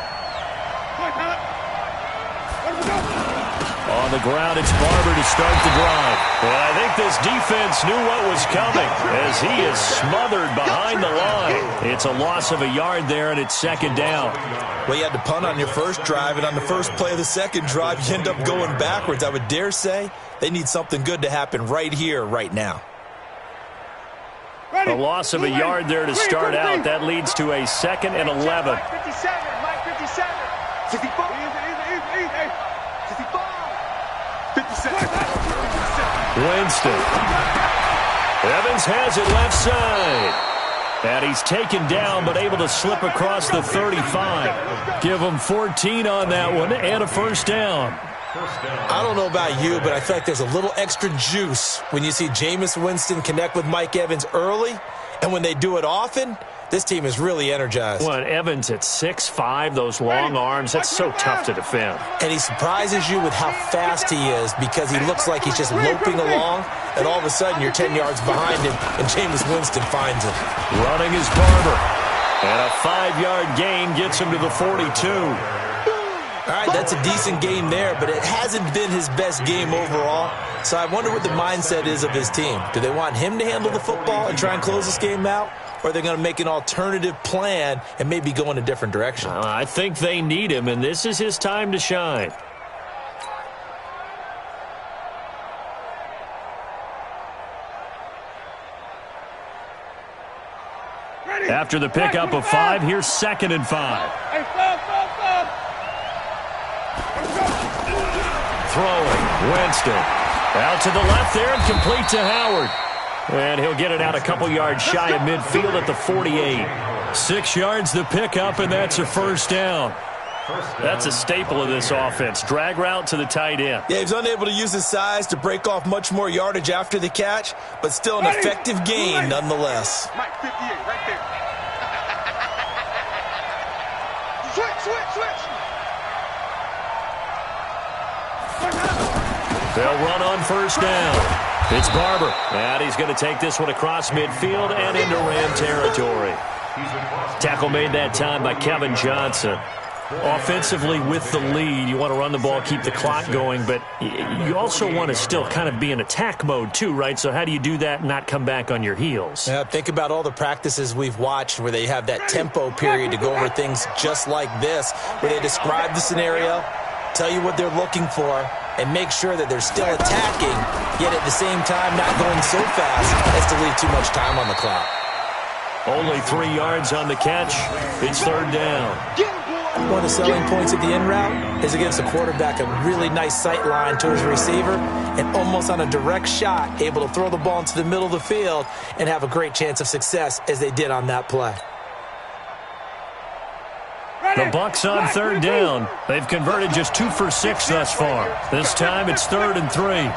Speaker 1: On the ground, it's Barber to start the drive. And I think this defense knew what was coming as he is smothered behind the line. It's a loss of a yard there, and it's second down.
Speaker 3: Well, you had to punt on your first drive, and on the first play of the second drive, you end up going backwards. I would dare say they need something good to happen right here, right now.
Speaker 1: A loss of a yard there to start out. That leads to a 2nd and 11.
Speaker 2: Mike 57, Mike 57. 65. 57.
Speaker 1: Winston. Evans has it left side. And he's taken down, but able to slip across the 35. Give him 14 on that one and a first down.
Speaker 3: I don't know about you, but I feel like there's a little extra juice when you see Jameis Winston connect with Mike Evans early, and when they do it often, this team is really energized.
Speaker 1: Well, Evans at 6'5", those long arms, that's so tough to defend.
Speaker 3: And he surprises you with how fast he is, because he looks like he's just loping along, and all of a sudden you're 10 yards behind him, and Jameis Winston finds him.
Speaker 1: Running is Barber. And a 5-yard gain gets him to the 42.
Speaker 3: All right, that's a decent game there, but it hasn't been his best game overall. So I wonder what the mindset is of his team. Do they want him to handle the football and try and close this game out? Or are they going to make an alternative plan and maybe go in a different direction?
Speaker 1: I think they need him, and this is his time to shine. After the pickup of 5, here's 2nd and 5. Throwing, Winston. Out to the left there and complete to Howard. And he'll get it out a couple yards shy of midfield at the 48. 6 yards the pickup, and that's a first down. That's a staple of this offense. Drag route to the tight end.
Speaker 3: Yeah, he's unable to use his size to break off much more yardage after the catch, but still an effective gain nonetheless.
Speaker 2: Mike 58, right there. Switch.
Speaker 1: They'll run on first down. It's Barber, and he's going to take this one across midfield and into Ram territory. Tackle made that time by Kevin Johnson. Offensively, with the lead, you want to run the ball, keep the clock going, but you also want to still kind of be in attack mode too, right? So how do you do that and not come back on your heels?
Speaker 3: Yeah, think about all the practices we've watched where they have that tempo period to go over things just like this, where they describe the scenario, tell you what they're looking for, and make sure that they're still attacking, yet at the same time not going so fast as to leave too much time on the clock.
Speaker 1: Only 3 yards on the catch. It's third down.
Speaker 3: One of the selling points of the in route is it gives the quarterback a really nice sight line to his receiver and almost on a direct shot able to throw the ball into the middle of the field and have a great chance of success as they did on that play.
Speaker 1: The Bucs on third down. They've converted just 2 for 6 thus far. This time it's 3rd and 3.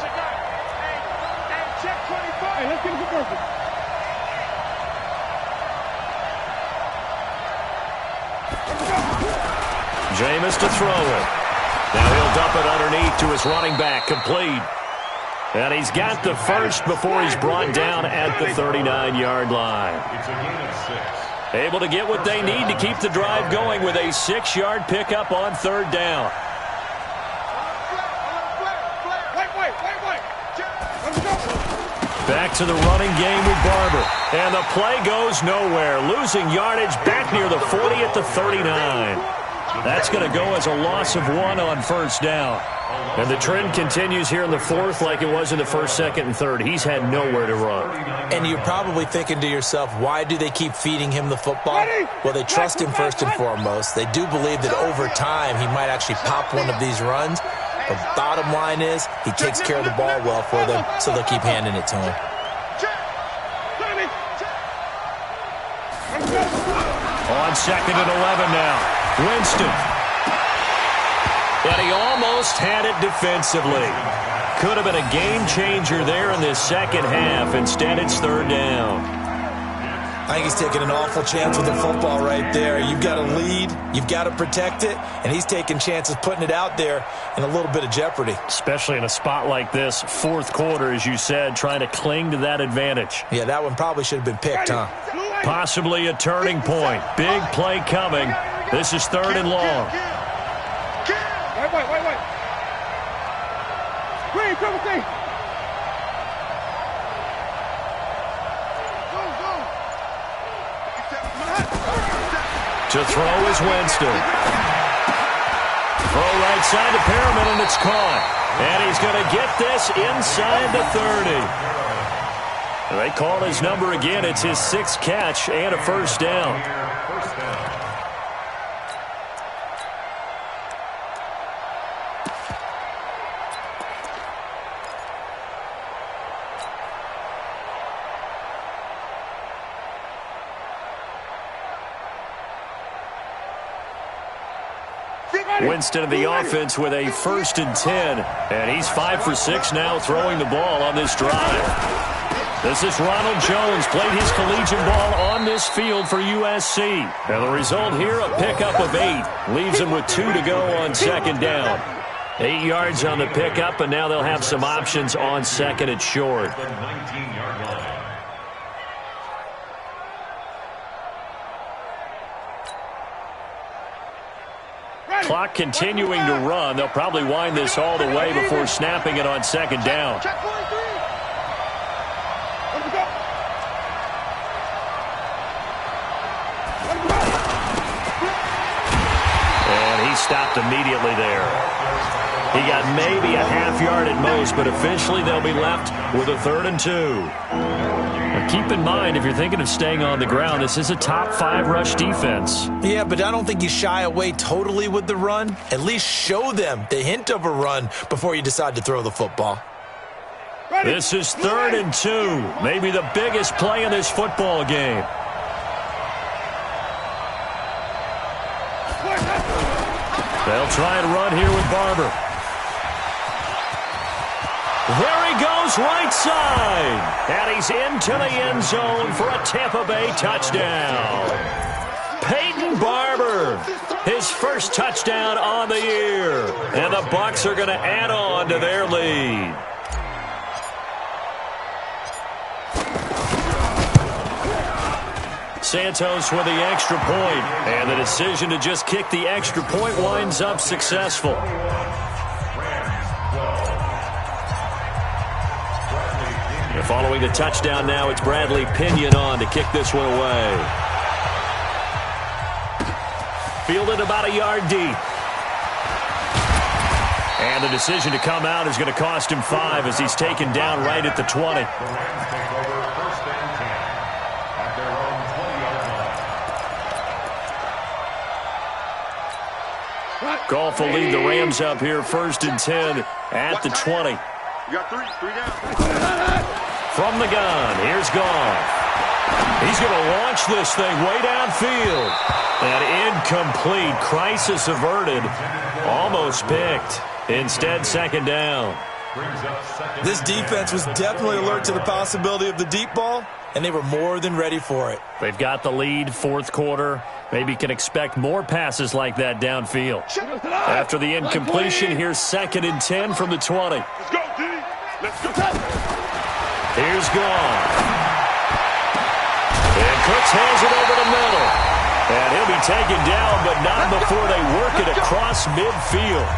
Speaker 1: Jameis to throw it. Now he'll dump it underneath to his running back, complete. And he's got the first before he's brought down at the 39-yard line.
Speaker 4: It's a gain of 6.
Speaker 1: Able to get what they need to keep the drive going with a 6-yard pickup on third down. Back to the running game with Barber. And the play goes nowhere. Losing yardage back near the 40 at the 39. That's going to go as a loss of 1 on first down. And the trend continues here in the 4th like it was in the 1st, 2nd, and 3rd. He's had nowhere to run.
Speaker 3: And you're probably thinking to yourself, why do they keep feeding him the football? Well, they trust him first and foremost. They do believe that over time he might actually pop one of these runs. But bottom line is he takes care of the ball well for them, so they'll keep handing it to him.
Speaker 1: On 2nd and 11 now. Winston. But he almost had it defensively. Could have been a game changer there in this second half. Instead, it's third down.
Speaker 3: I think he's taking an awful chance with the football right there. You've got to lead, you've got to protect it, and he's taking chances putting it out there in a little bit of jeopardy.
Speaker 1: Especially in a spot like this, 4th quarter, as you said, trying to cling to that advantage.
Speaker 3: Yeah, that one probably should have been picked, huh?
Speaker 1: Possibly a turning point. Big play coming. This is 3rd and long.
Speaker 2: Wait. Green, come with me.
Speaker 1: To throw is Winston. Throw right side to Perriman, and it's caught. And he's going to get this inside the 30. They call his number again. It's his 6th catch and a first down. Winston of the offense with a 1st and 10. And he's 5 for 6 now throwing the ball on this drive. This is Ronald Jones, played his collegiate ball on this field for USC. And the result here, a pickup of 8. Leaves him with 2 to go on 2nd down. 8 yards on the pickup, and now they'll have some options on 2nd and short.
Speaker 4: The 19-yard line.
Speaker 1: Clock continuing to run. They'll probably wind this all the way before snapping it on 2nd down. And he stopped immediately there. He got maybe a half yard at most, but officially they'll be left with a 3rd and 2. Keep in mind, if you're thinking of staying on the ground, this is a top 5 rush defense.
Speaker 3: Yeah, but I don't think you shy away totally with the run. At least show them the hint of a run before you decide to throw the football.
Speaker 1: This is 3rd and 2. Maybe the biggest play in this football game. They'll try and run here with Barber. There he goes, right side. And he's into the end zone for a Tampa Bay touchdown. Peyton Barber his first touchdown on the year. And the Bucs are going to add on to their lead. Santos with the extra point, and the decision to just kick the extra point winds up successful. And following the touchdown now, it's Bradley Pinion on to kick this one away. Fielded about a yard deep. And the decision to come out is going to cost him 5 as he's taken down right at the 20. Goff will lead the Rams up here 1st and 10 at the 20.
Speaker 2: You got three down.
Speaker 1: From the gun, here's Goff. He's going to launch this thing way downfield. And incomplete. Crisis averted. Almost picked. Instead, 2nd down.
Speaker 3: This defense was definitely alert to the possibility of the deep ball, and they were more than ready for it.
Speaker 1: They've got the lead, 4th quarter. Maybe can expect more passes like that downfield. After the incompletion, here's 2nd and 10 from the 20.
Speaker 2: Let's go, D. Let's go.
Speaker 1: Here's Goff. And Cooks hands it over the middle. And he'll be taken down, but not before they work it across midfield.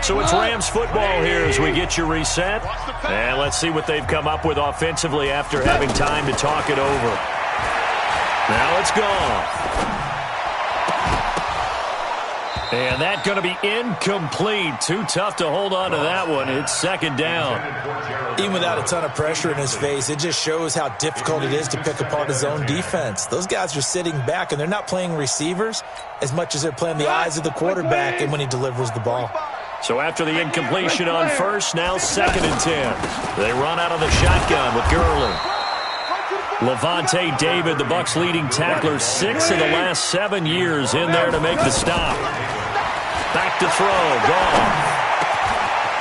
Speaker 1: So it's Rams football here as we get you reset. And let's see what they've come up with offensively after having time to talk it over. Now it's Goff. And that's going to be incomplete. Too tough to hold on to that one. It's 2nd down.
Speaker 3: Even without a ton of pressure in his face, it just shows how difficult it is to pick apart his own defense. Those guys are sitting back, and they're not playing receivers as much as they're playing the eyes of the quarterback and when he delivers the ball.
Speaker 1: So after the incompletion on 1st, now 2nd and 10. They run out of the shotgun with Gurley. Levante David, the Bucs leading tackler, 6 of the last 7 years in there to make the stop. Back to throw, Goff.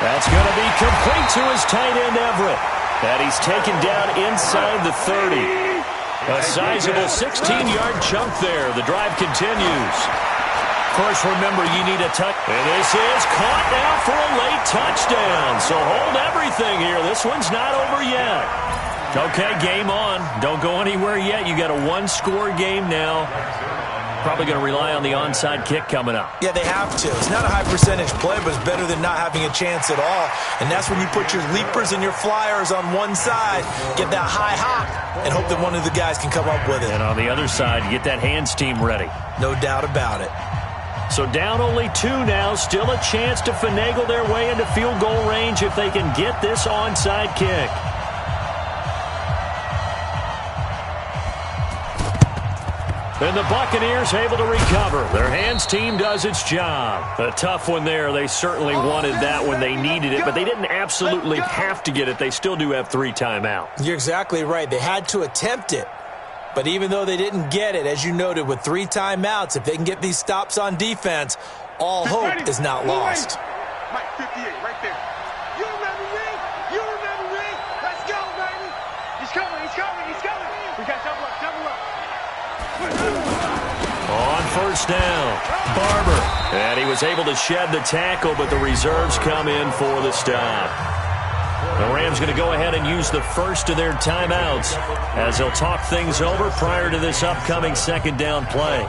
Speaker 1: That's going to be complete to his tight end Everett. And he's taken down inside the 30. A sizable 16-yard chunk there. The drive continues. Of course, remember, you need a touch. And this is caught now for a late touchdown. So hold everything here. This one's not over yet. Okay, game on. Don't go anywhere yet. You got a 1-score game now. Probably going to rely on the onside kick coming up.
Speaker 3: Yeah, they have to. It's not a high-percentage play, but it's better than not having a chance at all. And that's when you put your leapers and your flyers on one side, get that high hop, and hope that one of the guys can come up with it.
Speaker 1: And on the other side, you get that hands team ready.
Speaker 3: No doubt about it.
Speaker 1: So down only 2 now. Still a chance to finagle their way into field goal range if they can get this onside kick. And the Buccaneers able to recover. Their hands team does its job. A tough one there. They certainly wanted that when they needed it, but they didn't absolutely have to get it. They still do have 3 timeouts.
Speaker 3: You're exactly right. They had to attempt it. But even though they didn't get it, as you noted, with 3 timeouts, if they can get these stops on defense, all hope is not lost.
Speaker 2: Mike 58 right there. You remember me? You remember me? Let's go, baby. He's coming. He's coming. He's coming. We got double up. Double up.
Speaker 1: On 1st down, Barber. And he was able to shed the tackle, but the reserves come in for the stop. The Rams going to go ahead and use the first of their timeouts as they'll talk things over prior to this upcoming 2nd down play.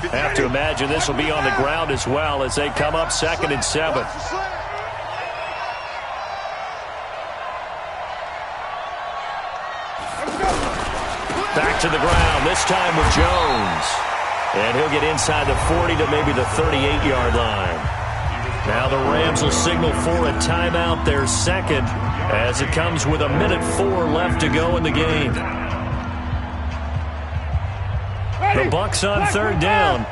Speaker 1: I have to imagine this will be on the ground as well as they come up 2nd and 7. Back to the ground, this time with Jones. And he'll get inside the 40 to maybe the 38-yard line. Now the Rams will signal for a timeout, their 2nd, as it comes with 1:04 left to go in the game. The Bucs on 3rd down.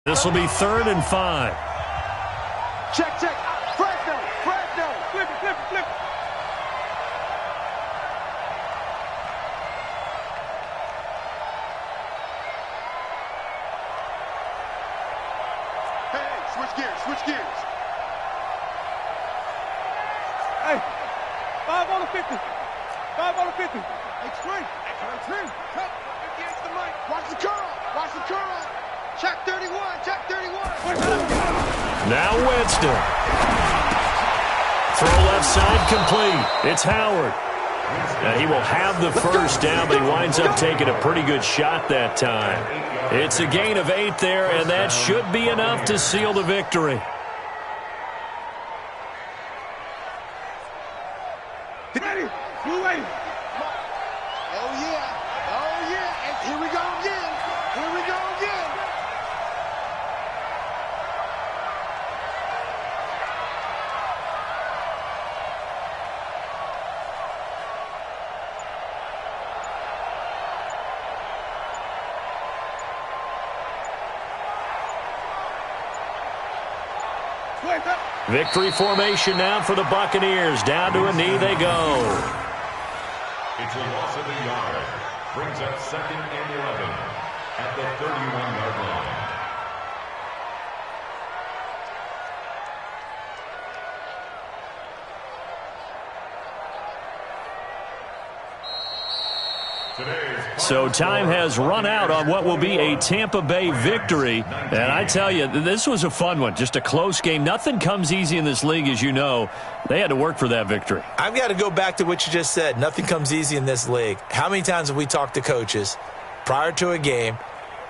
Speaker 1: This will be 3rd and 5.
Speaker 2: Check. Fresno. Flip it. Hey, switch gears. Hey, 5 on the 50. 5 on the 50. Extreme. Cut. Against the mic. Watch the curl. Check 31.
Speaker 1: Now Winston. Throw left side complete. It's Howard. Now he will have the first down, but he winds up taking a pretty good shot that time. It's a gain of 8 there, and that should be enough to seal the victory.
Speaker 2: Ready? We're waiting. Oh, yeah. And here we go again.
Speaker 1: Victory formation now for the Buccaneers. Down to a knee they go.
Speaker 4: It's a loss of a yard. Brings up 2nd and 11 at the 31-yard line.
Speaker 1: So time has run out on what will be a Tampa Bay victory. And I tell you, this was a fun one. Just a close game. Nothing comes easy in this league, as you know. They had to work for that victory.
Speaker 3: I've got to go back to what you just said. Nothing comes easy in this league. How many times have we talked to coaches prior to a game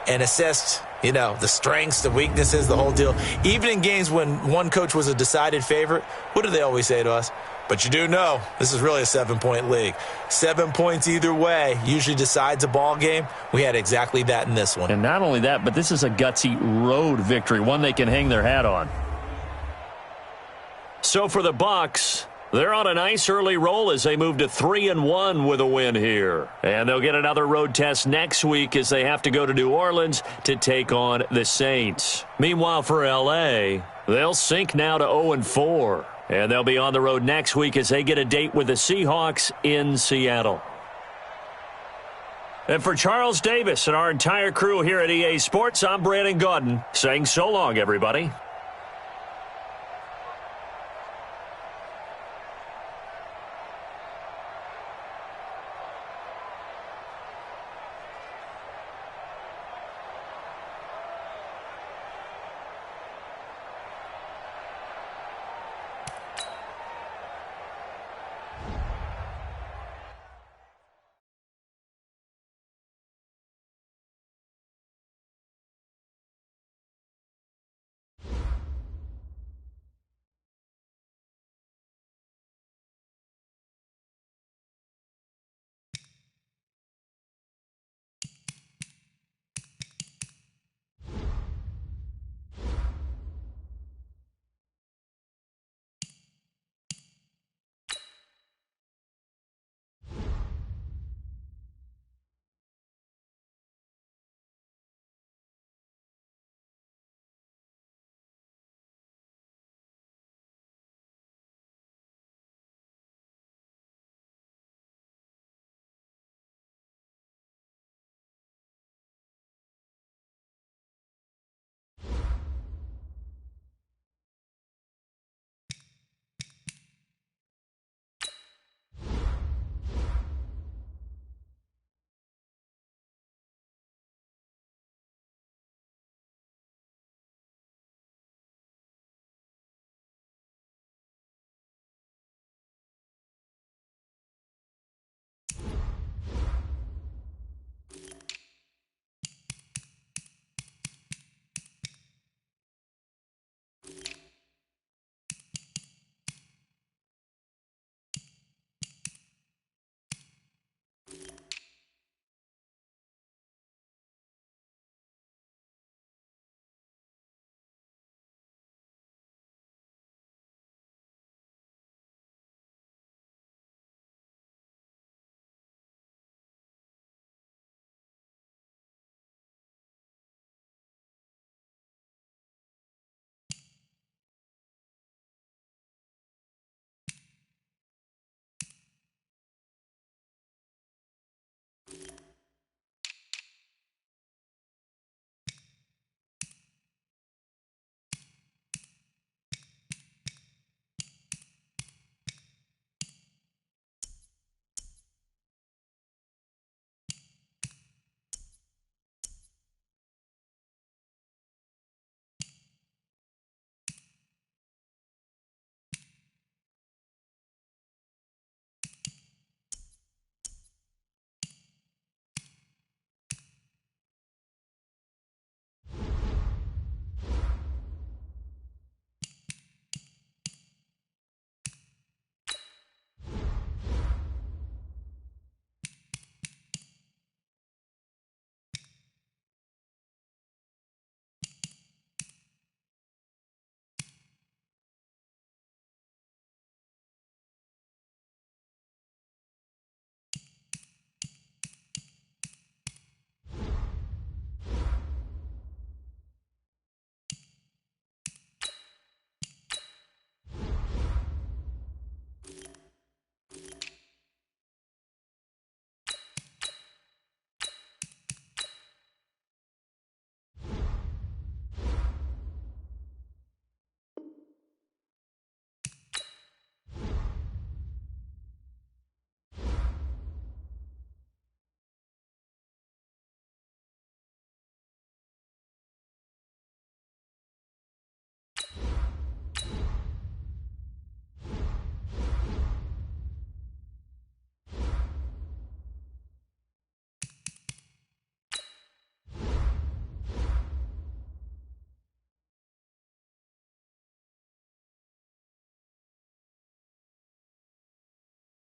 Speaker 3: and assessed, the strengths, the weaknesses, the whole deal? Even in games when one coach was a decided favorite, what do they always say to us? But you do know this is really a 7-point league. 7 points either way usually decides a ball game. We had exactly that in this one.
Speaker 1: And not only that, but this is a gutsy road victory, one they can hang their hat on. So for the Bucs, they're on a nice early roll as they move to 3-1 with a win here. And they'll get another road test next week as they have to go to New Orleans to take on the Saints. Meanwhile, for L.A., they'll sink now to 0-4. And they'll be on the road next week as they get a date with the Seahawks in Seattle. And for Charles Davis and our entire crew here at EA Sports, I'm Brandon Gaudin saying so long, everybody.